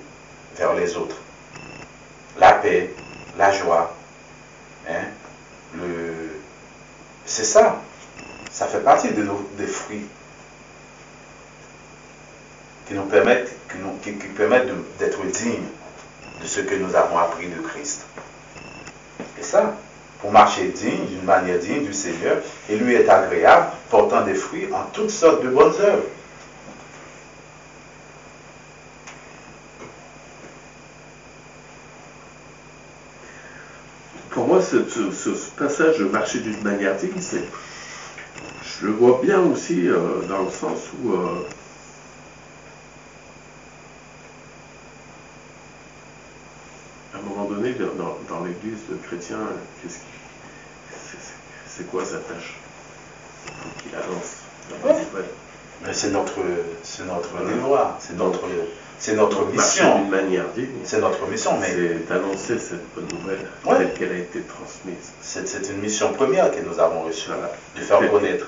vers les autres. La paix, la joie, hein, c'est ça. Ça fait partie des fruits qui nous permettent, qui permettent d'être dignes de ce que nous avons appris de Christ. Et ça, pour marcher digne, d'une manière digne du Seigneur, et lui est agréable, portant des fruits en toutes sortes de bonnes œuvres. Pour moi, ce passage de marcher d'une manière digne, je le vois bien aussi dans le sens où à un moment donné, dans l'église, le chrétien, c'est quoi sa tâche? Il faut qu'il avance dans la nouvelle. Mais c'est notre devoir, c'est notre mission. D'une manière digne. C'est notre mission, mais c'est d'annoncer cette bonne nouvelle telle qu'elle a été transmise. C'est une mission première que nous avons reçue, voilà. De faire connaître.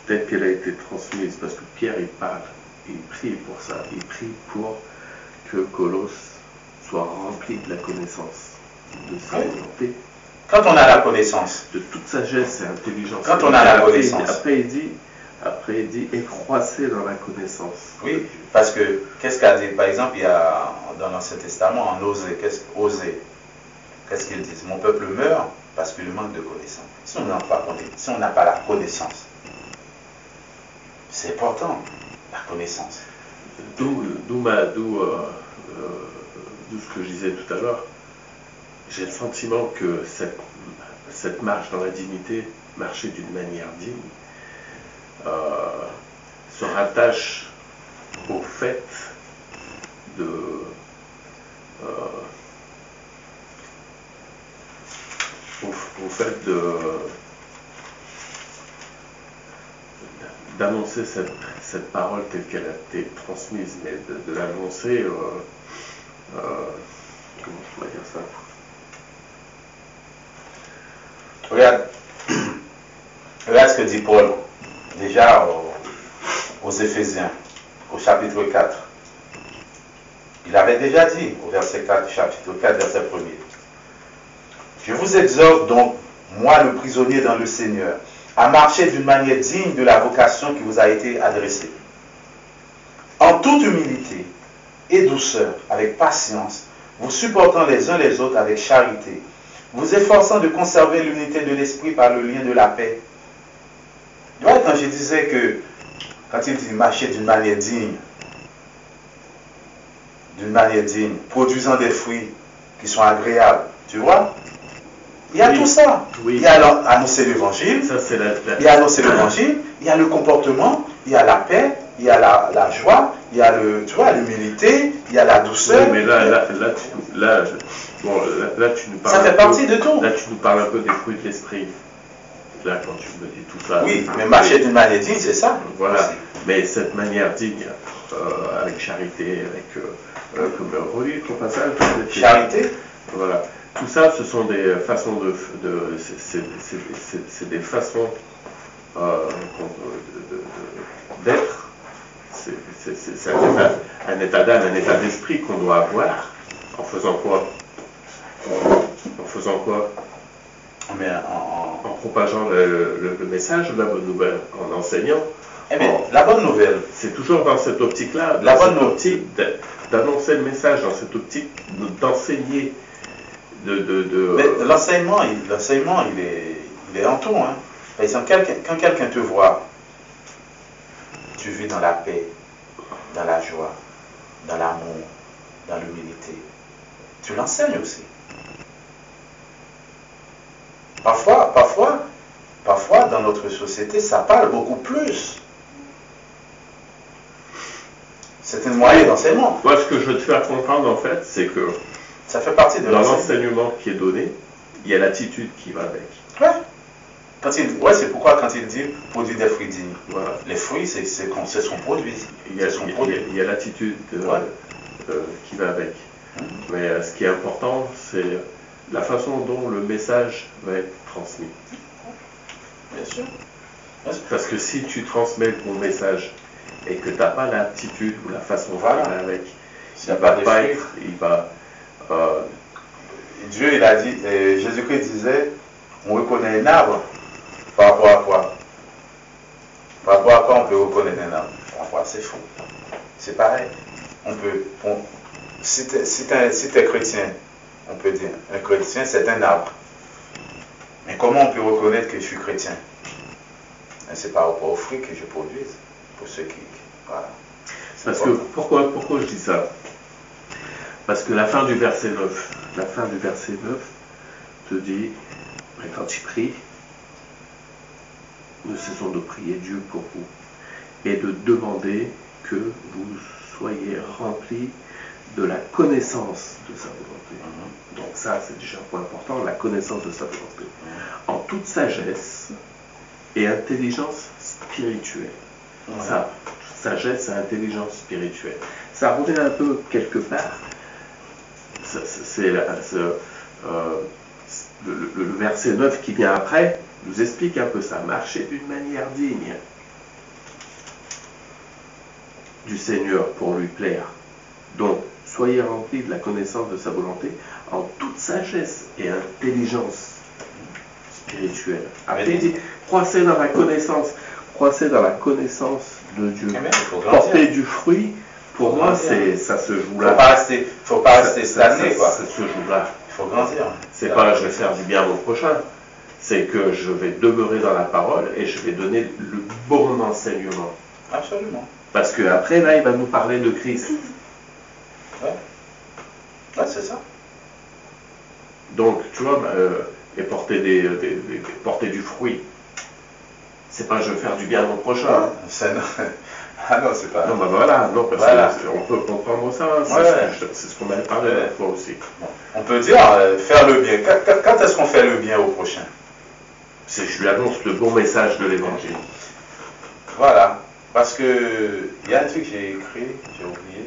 Telle qu'elle a été transmise, parce que Pierre il parle, il prie pour ça, il prie pour que Colosse soit rempli de la connaissance de sa volonté. Quand on a la connaissance, de toute sagesse et intelligence. Quand on a la connaissance. Après il dit et croissez dans la connaissance. Oui, parce que qu'est-ce qu'a dit? Par exemple, il y a dans l'Ancien Testament, en Osée, qu'est-ce qu'il dit? Mon peuple meurt parce qu'il manque de connaissance. Si on n'a pas la connaissance, c'est important, la connaissance. D'où ce que je disais tout à l'heure. J'ai le sentiment que cette marche dans la dignité, marcher d'une manière digne, se rattache au fait d'annoncer cette parole telle qu'elle a été transmise, mais de l'annoncer, comment je pourrais dire ça? Regarde ce que dit Paul, déjà aux Éphésiens, au chapitre 4. Il avait déjà dit, au verset 4, chapitre 4, verset 1er. Je vous exhorte donc, moi le prisonnier dans le Seigneur, à marcher d'une manière digne de la vocation qui vous a été adressée. En toute humilité et douceur, avec patience, vous supportant les uns les autres avec charité, vous efforçant de conserver l'unité de l'esprit par le lien de la paix. Tu vois, quand je disais que, quand il dit marcher d'une manière digne, produisant des fruits qui sont agréables, tu vois, il y a tout ça. Oui. Il y a annoncer l'évangile, il y a annoncer l'évangile, il y a le comportement, il y a la paix, il y a la joie, il y a l'humilité, il y a la douceur. Oui, mais là, tu nous parles. Ça fait partie de tout. Là, tu nous parles un peu des fruits de l'esprit. Là, quand tu me dis tout ça. Oui, mais marcher d'une manière digne, c'est ça. Voilà. Aussi. Mais cette manière digne, avec charité, comme relis ton passage. Charité. Voilà. Tout ça, ce sont des façons c'est des façons d'être. C'est un état d'âme, un état d'esprit qu'on doit avoir. En faisant quoi? En propageant le message de la bonne nouvelle, en enseignant. Eh bien, la bonne nouvelle. C'est toujours dans cette optique-là, optique d'annoncer le message, dans cette optique d'enseigner. Mais l'enseignement, il est en tout. Hein. Par exemple, quand quelqu'un te voit, tu vis dans la paix, dans la joie, dans l'amour, dans l'humilité. Tu l'enseignes aussi. Parfois, dans notre société, ça parle beaucoup plus. C'est un moyen d'enseignement. Moi, ce que je veux te faire comprendre, en fait, c'est que ça fait partie de l'enseignement qui est donné, il y a l'attitude qui va avec. Ouais. C'est pourquoi quand il dit produire des fruits dignes, voilà. Les fruits, c'est ce qu'on produit. Il y a l'attitude qui va avec. Mais ce qui est important, c'est la façon dont le message va être transmis. Bien sûr. Parce que si tu transmets ton message et que tu n'as pas l'aptitude ou la façon de Voilà. faire avec, S'il n'y a pas de fruits. il va. Dieu, il a dit, Jésus-Christ disait, on reconnaît un arbre par rapport à quoi? Par rapport à quoi on peut reconnaître un arbre? Par rapport à ses fruits. C'est pareil. Si tu es chrétien, on peut dire, un chrétien c'est un arbre. Mais comment on peut reconnaître que je suis chrétien? C'est par rapport aux fruits que je produise. Pour ceux qui... Voilà. Parce que, pourquoi je dis ça? Parce que la fin du verset 9 te dit, quand tu pries, nous cessons de prier Dieu pour vous et de demander que vous soyez remplis de la connaissance de sa volonté. Donc ça, c'est déjà un point important, la connaissance de sa volonté. En toute sagesse et intelligence spirituelle. Ça, sagesse et intelligence spirituelle. Ça revient un peu quelque part. Le verset 9 qui vient après nous explique un peu ça. Marcher d'une manière digne du Seigneur pour lui plaire. Donc, soyez remplis de la connaissance de sa volonté en toute sagesse et intelligence spirituelle. Après, il dit, croissez dans la connaissance de Dieu. Porter du fruit, pour moi, ça se joue là. Faut pas rester stagné, quoi. Ça se joue là. Il faut grandir. C'est pas je vais faire du bien au prochain. C'est que je vais demeurer dans la parole et je vais donner le bon enseignement. Absolument. Parce que après là, il va nous parler de Christ. Ouais, c'est ça. Donc, tu vois, et porter du fruit. C'est pas je vais faire du bien à mon prochain. Ah non, c'est pas. Non, ben voilà, non, parce qu'on peut comprendre ça. C'est ce qu'on avait parlé la fois aussi. Bon. On peut dire faire le bien. Quand est-ce qu'on fait le bien au prochain? C'est je lui annonce le bon message de l'évangile. Voilà. Parce que il y a un truc que j'ai écrit, j'ai oublié,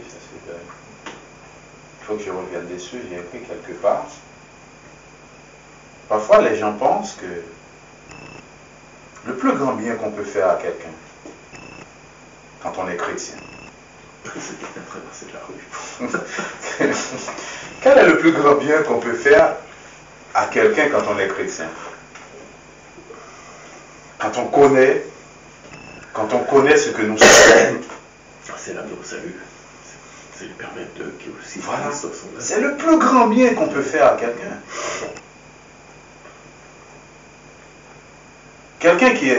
il faut que je revienne dessus, j'ai écrit quelque part. Parfois les gens pensent que le plus grand bien qu'on peut faire à quelqu'un, quand on est chrétien, c'est peut-être traverser la rue. Quel est le plus grand bien qu'on peut faire à quelqu'un quand on est chrétien? Quand on connaît ce que nous sommes. C'est l'amour au salut. C'est lui permettre de qui aussi. Voilà. C'est le plus grand bien qu'on peut faire à quelqu'un. Quelqu'un qui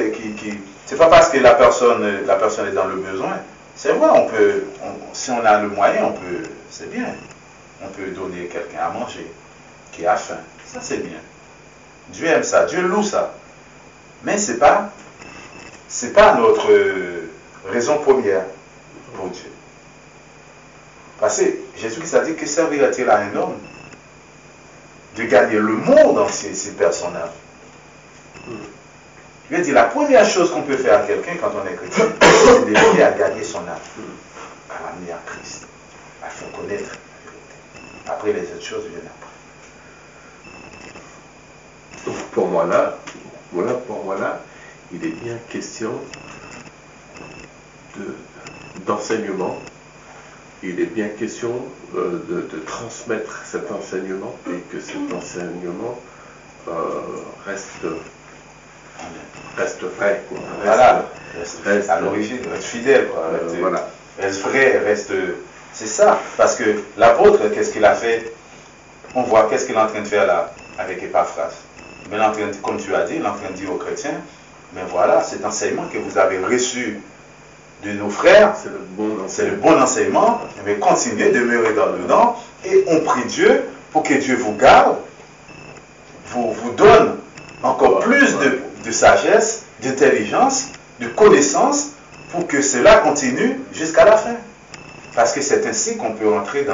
c'est pas parce que la personne est dans le besoin. C'est vrai, si on a le moyen, c'est bien. On peut donner quelqu'un à manger, qui a faim. Ça c'est bien. Dieu aime ça, Dieu loue ça. Mais c'est pas notre raison première pour Dieu. Parce que Jésus-Christ a dit que servira-t-il à un homme de gagner le monde entier, ces personnages. Il a dit la première chose qu'on peut faire à quelqu'un quand on est chrétien, c'est d'aider à gagner son âme, à l'amener à Christ, à faire connaître la vérité. Après, les autres choses viennent après. Donc pour moi là, il est bien question d'enseignement. Il est bien question de transmettre cet enseignement et que cet enseignement reste vrai. Quoi. Reste à l'origine, reste fidèle. Quoi. Voilà. Reste vrai, reste... C'est ça. Parce que l'apôtre, qu'est-ce qu'il a fait? On voit qu'est-ce qu'il est en train de faire là, avec Épaphras. Mais comme tu as dit, il est en train de dire aux chrétiens, mais voilà, cet enseignement que vous avez reçu de nos frères, c'est le bon enseignement, mais continuez, demeurez dedans, et on prie Dieu pour que Dieu vous garde, vous donne encore plus de sagesse, d'intelligence, de connaissance, pour que cela continue jusqu'à la fin. Parce que c'est ainsi qu'on peut rentrer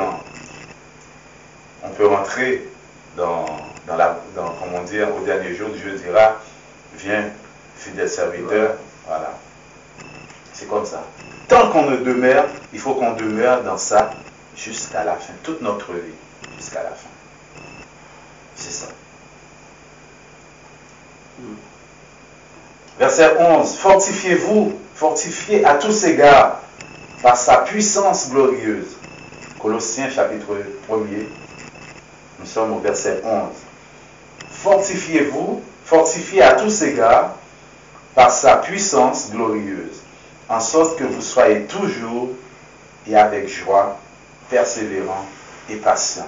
comment dire, au dernier jour, Dieu dira, viens, fidèle serviteur, voilà. C'est comme ça. Tant qu'on ne demeure, il faut qu'on demeure dans ça jusqu'à la fin, toute notre vie, jusqu'à la fin. C'est ça. Verset 11, fortifiez-vous, fortifiez à tous égards par sa puissance glorieuse. Colossiens chapitre 1er, nous sommes au verset 11. Fortifiez-vous, fortifiez à tous égards par sa puissance glorieuse, en sorte que vous soyez toujours et avec joie, persévérants et patients.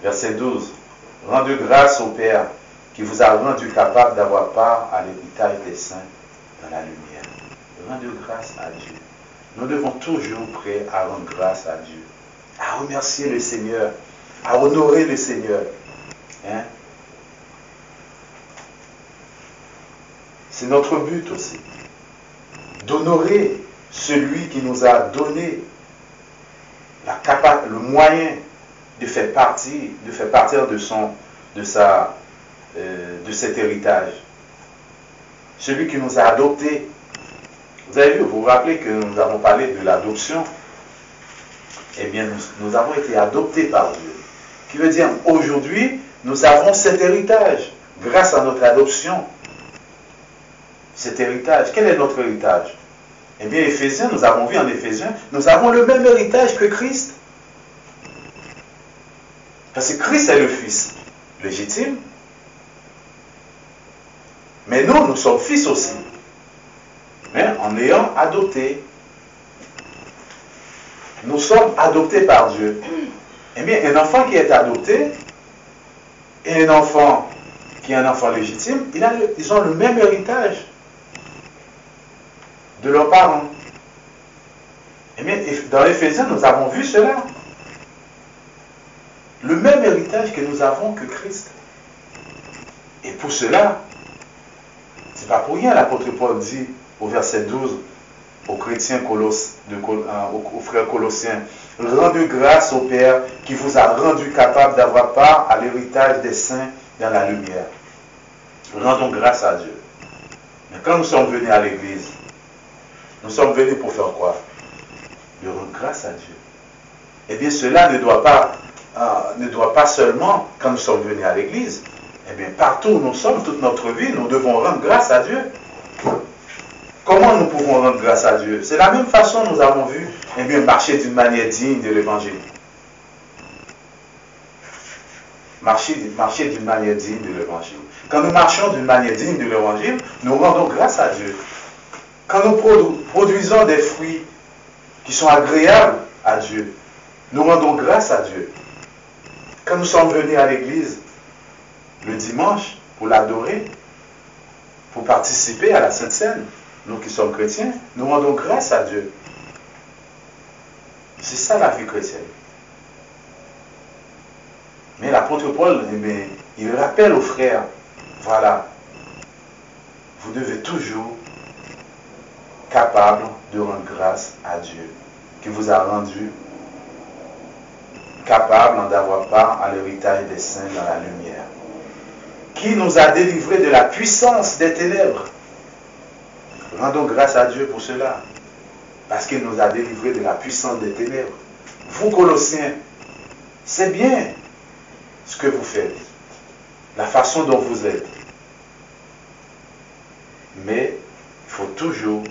Verset 12. Rendez grâce au Père qui vous a rendu capable d'avoir part à l'héritage des saints dans la lumière. Rendez grâce à Dieu. Nous devons toujours prêts à rendre grâce à Dieu, à remercier le Seigneur, à honorer le Seigneur. Hein? C'est notre but aussi, d'honorer celui qui nous a donné le moyen de faire partir de cet héritage. Celui qui nous a adoptés. Vous avez vu, vous vous rappelez que nous avons parlé de l'adoption. Eh bien, nous avons été adoptés par Dieu. Qui veut dire, aujourd'hui, nous avons cet héritage, grâce à notre adoption. Cet héritage, quel est notre héritage? Eh bien, Éphésiens, nous avons vu en Éphésiens, nous avons le même héritage que Christ. Parce que Christ est le Fils légitime. Mais nous sommes fils aussi. Mais en ayant adopté, nous sommes adoptés par Dieu. Eh bien, un enfant qui est adopté et un enfant qui est un enfant légitime, ils ont le même héritage de leurs parents. Eh bien, dans Éphésiens, nous avons vu cela. Le même héritage que nous avons que Christ. Et pour cela, c'est pas pour rien l'apôtre Paul dit au verset 12 aux chrétiens aux frères colossiens, rendez grâce au Père qui vous a rendu capable d'avoir part à l'héritage des saints dans la lumière. Rendons grâce à Dieu. Mais quand nous sommes venus à l'église, nous sommes venus pour faire quoi? De rendre grâce à Dieu. Eh bien, cela ne doit pas seulement quand nous sommes venus à l'église. Eh bien, partout où nous sommes, toute notre vie, nous devons rendre grâce à Dieu. Comment nous pouvons rendre grâce à Dieu? C'est la même façon, nous avons vu, eh bien, marcher d'une manière digne de l'évangile. Marcher d'une manière digne de l'évangile. Quand nous marchons d'une manière digne de l'évangile, nous rendons grâce à Dieu. Quand nous produisons des fruits qui sont agréables à Dieu, nous rendons grâce à Dieu. Quand nous sommes venus à l'église le dimanche pour l'adorer, pour participer à la Sainte Seine, nous qui sommes chrétiens, nous rendons grâce à Dieu. C'est ça la vie chrétienne. Mais l'apôtre Paul, il rappelle aux frères, voilà, vous devez toujours capable de rendre grâce à Dieu, qui vous a rendu capable d'avoir part à l'héritage des saints dans la lumière, qui nous a délivrés de la puissance des ténèbres. Rendons grâce à Dieu pour cela, parce qu'il nous a délivrés de la puissance des ténèbres. Vous, Colossiens, c'est bien ce que vous faites, la façon dont vous êtes. Mais il faut toujours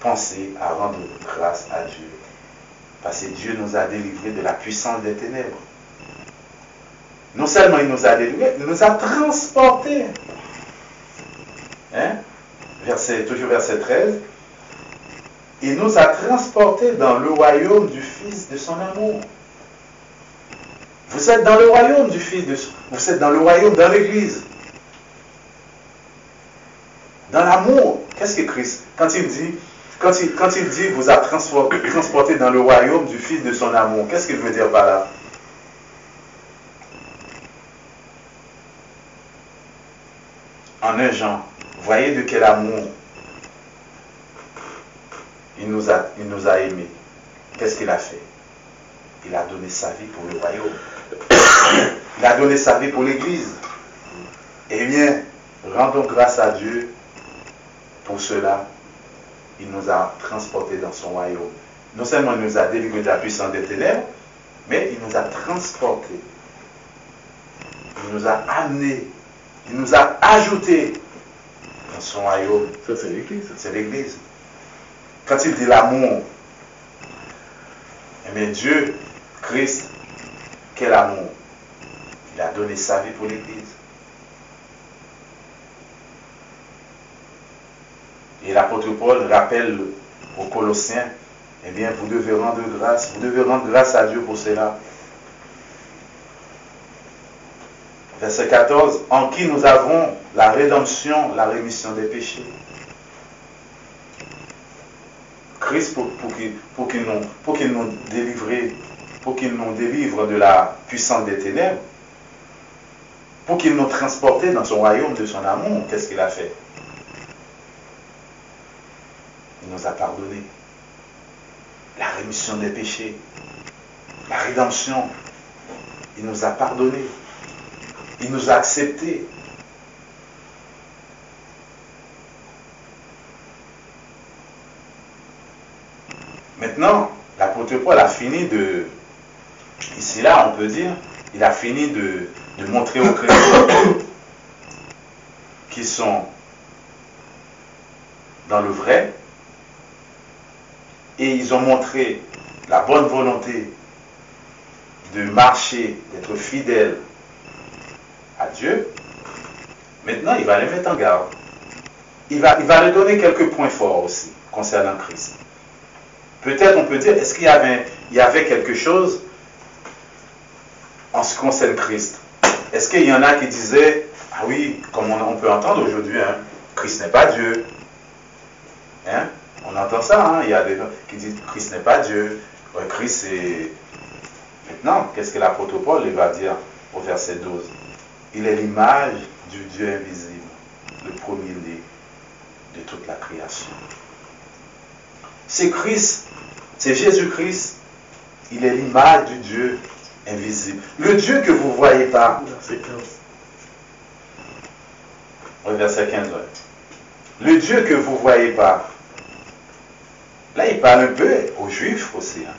penser à rendre grâce à Dieu. Parce que Dieu nous a délivrés de la puissance des ténèbres. Non seulement il nous a délivrés, il nous a transportés. Hein? Toujours verset 13. Il nous a transportés dans le royaume du Fils de son amour. Vous êtes dans le royaume du Fils de son amour. Vous êtes dans le royaume, dans l'Église. Dans l'amour. Qu'est-ce que Christ, quand il dit vous a transporté dans le royaume du Fils de son amour, qu'est-ce qu'il veut dire par là? En 1 Jean, voyez de quel amour il nous a aimés. Qu'est-ce qu'il a fait? Il a donné sa vie pour le royaume. Il a donné sa vie pour l'Église. Eh bien, rendons grâce à Dieu pour cela. Il nous a transportés dans son royaume. Non seulement il nous a délivrés de la puissance des ténèbres, mais il nous a transportés. Il nous a amenés. Il nous a ajoutés dans son royaume. Ça, c'est l'Église. C'est l'Église. Quand il dit l'amour, eh bien Dieu, Christ, quel amour? Il a donné sa vie pour l'Église. Et l'apôtre Paul rappelle aux Colossiens, eh bien, vous devez rendre grâce à Dieu pour cela. Verset 14, en qui nous avons la rédemption, la rémission des péchés. Christ pour qu'il nous délivre de la puissance des ténèbres, pour qu'il nous transporte dans son royaume de son amour. Qu'est-ce qu'il a fait? Il nous a pardonné. La rémission des péchés, la rédemption. Il nous a pardonné. Il nous a acceptés. Maintenant, l'apôtre Paul a fini de, ici là on peut dire, il a fini de montrer aux chrétiens qui sont dans le vrai, et ils ont montré la bonne volonté de marcher, d'être fidèles à Dieu. Maintenant, il va les mettre en garde. Il va leur donner quelques points forts aussi concernant Christ. Peut-être on peut dire, est-ce qu'il y avait quelque chose en ce qui concerne Christ? Est-ce qu'il y en a qui disaient, ah oui, comme on peut entendre aujourd'hui, hein, Christ n'est pas Dieu. Hein? On entend ça, hein? Il y a des gens qui disent, Christ n'est pas Dieu. Ouais, Christ est... Maintenant, qu'est-ce que l'apôtre Paul va dire au verset 12? Il est l'image du Dieu invisible, le premier-né de toute la création. C'est Christ, c'est Jésus-Christ. Il est l'image du Dieu invisible. Le Dieu que vous ne voyez pas. Verset 15. Oui, verset 15, ouais. Le Dieu que vous ne voyez pas. Là, il parle un peu aux Juifs aussi. Hein.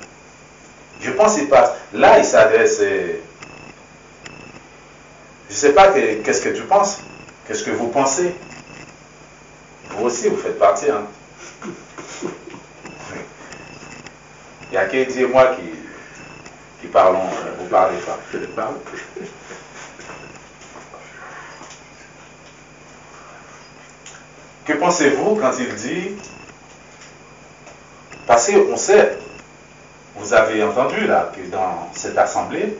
Je pense qu'il passe. Là, il s'adresse... Je ne sais pas qu'est-ce que tu penses. Qu'est-ce que vous pensez? Vous aussi, vous faites partie. Hein. Il y a qui dit moi qui parlons, vous ne parlez pas. Je parle. Que pensez-vous quand il dit, parce qu'on sait, vous avez entendu là, que dans cette assemblée,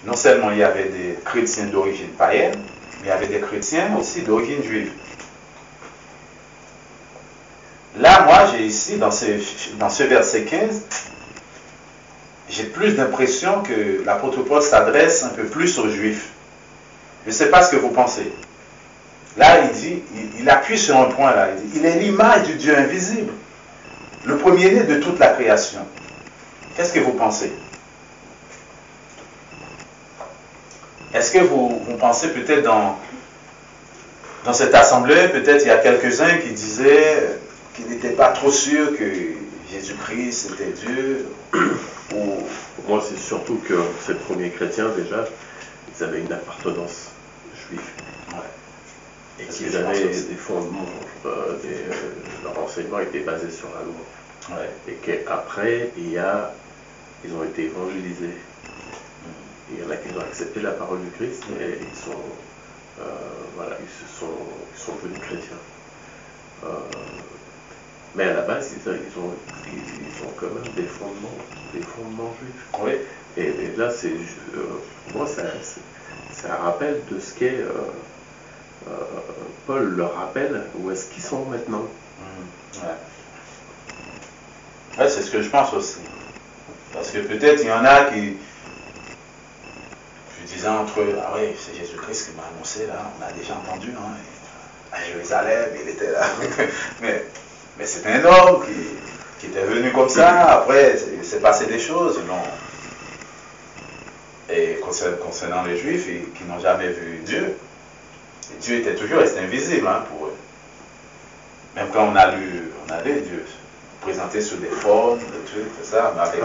non seulement il y avait des chrétiens d'origine païenne, mais il y avait des chrétiens aussi d'origine juive. Là, moi, j'ai ici, dans ce verset 15, j'ai plus d'impression que l'apôtre Paul s'adresse un peu plus aux Juifs. Je ne sais pas ce que vous pensez. Là, il dit, il appuie sur un point là, il dit, il est l'image du Dieu invisible, le premier-né de toute la création. Qu'est-ce que vous pensez? Est-ce que vous pensez peut-être dans cette assemblée, peut-être il y a quelques-uns qui disaient qu'ils n'étaient pas trop sûrs que Jésus-Christ était Dieu ou... Pour moi, c'est surtout que ces premiers chrétiens, déjà, ils avaient une appartenance juive. Ouais. Et qu'ils avaient des fondements, leur enseignement était basé sur la loi. Ouais. Et qu'après, ils ont été évangélisés. Il y en a qui ont accepté la parole du Christ et ils sont devenus chrétiens. Mais à la base, ils ont quand même des fondements juifs. Oui. Et là, pour moi, ça rappelle de ce qu'est Paul leur rappelle où est-ce qu'ils sont maintenant. Ouais, c'est ce que je pense aussi. Parce que peut-être il y en a qui disaient entre eux, ah oui, c'est Jésus-Christ qui m'a annoncé là, on a déjà entendu, hein, à Jérusalem, il était là. mais c'est un homme qui était venu comme ça, après il s'est passé des choses, et concernant les Juifs, qui n'ont jamais vu Dieu. Et Dieu était toujours resté invisible hein, pour eux. Même quand on a lu Dieu présenté sous des formes, des trucs, tout ça, mais avec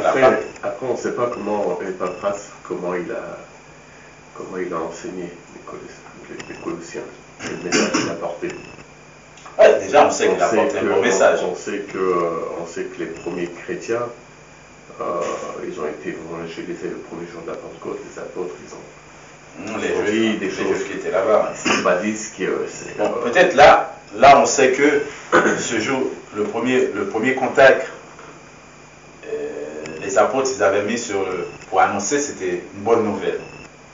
après, on ne sait pas comment Epaphras, comment il a enseigné les Colossiens, le message qu'il a porté. déjà, on sait qu'il apporte un bon message. On sait que les premiers chrétiens, ils ont été vengés dès le premier jour de la Pentecôte. Les apôtres, ils ont les Juifs qui étaient là-bas. C'est pas dit que bon, peut-être là, on sait que ce jour, le premier contact, les apôtres, ils avaient mis pour annoncer, c'était une bonne nouvelle.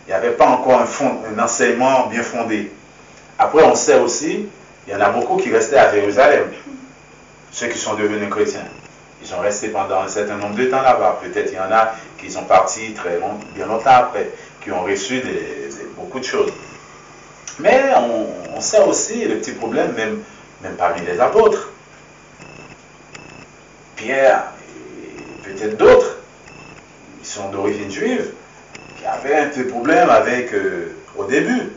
Il n'y avait pas encore un enseignement bien fondé. Après, on sait aussi, il y en a beaucoup qui restaient à Jérusalem, ceux qui sont devenus chrétiens. Ils ont resté pendant un certain nombre de temps là-bas. Peut-être il y en a qui sont partis bien longtemps après, qui ont reçu beaucoup de choses. Mais on sait aussi le petit problème, même parmi les apôtres. Pierre et peut-être d'autres, ils sont d'origine juive, qui avaient un petit problème avec, au début,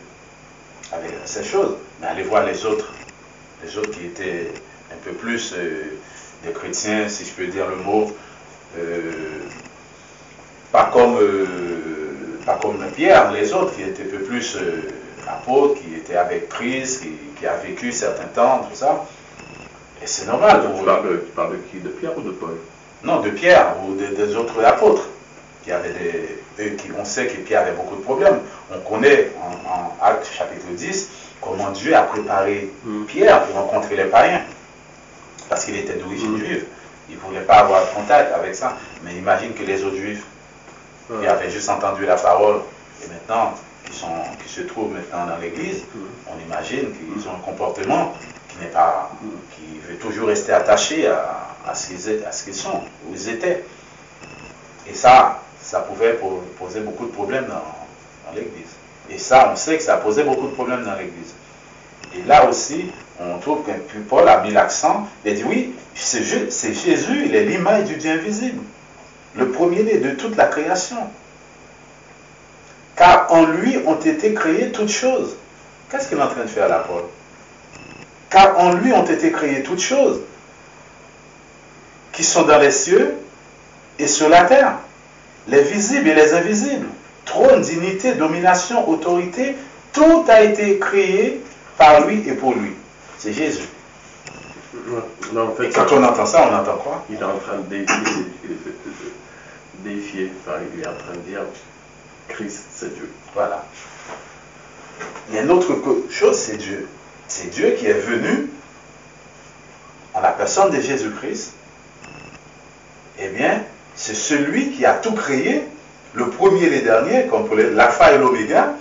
avec ces choses. Mais allez voir les autres qui étaient un peu plus des chrétiens, si je peux dire le mot, pas comme Pierre, les autres qui étaient un peu plus apôtres, qui étaient avec Christ, qui a vécu certains temps, tout ça. Et c'est normal. Tu parles de qui? De Pierre ou de Paul? Non, de Pierre ou des autres apôtres. On sait que Pierre avait beaucoup de problèmes. On connaît en Actes chapitre 10 comment Dieu a préparé Pierre pour rencontrer les païens. Parce qu'il était d'origine juive. Il ne voulait pas avoir de contact avec ça. Mais imagine que les autres juifs qui avaient juste entendu la parole et maintenant qui se trouvent maintenant dans l'église, on imagine qu'ils ont un comportement qui veut toujours rester attaché à ce qu'ils sont, où ils étaient. Et ça pouvait poser beaucoup de problèmes dans l'église. Et ça, on sait que ça posait beaucoup de problèmes dans l'église. Et là aussi, on trouve que Paul a mis l'accent, il a dit oui, c'est Jésus, il est l'image du Dieu invisible, le premier-né de toute la création. Car en lui ont été créées toutes choses. Qu'est-ce qu'il est en train de faire là, Paul? Car en lui ont été créées toutes choses qui sont dans les cieux et sur la terre, les visibles et les invisibles, trône, dignité, domination, autorité, tout a été créé par lui et pour lui. C'est Jésus. Non, en fait, et quand on entend ça, on entend quoi? Il est en train de défier, enfin, il est en train de dire Christ, c'est Dieu. Voilà. Il y a une autre chose, c'est Dieu. C'est Dieu qui est venu en la personne de Jésus-Christ. Eh bien, c'est celui qui a tout créé, le premier et le dernier, comme pour l'alpha et l'oméga,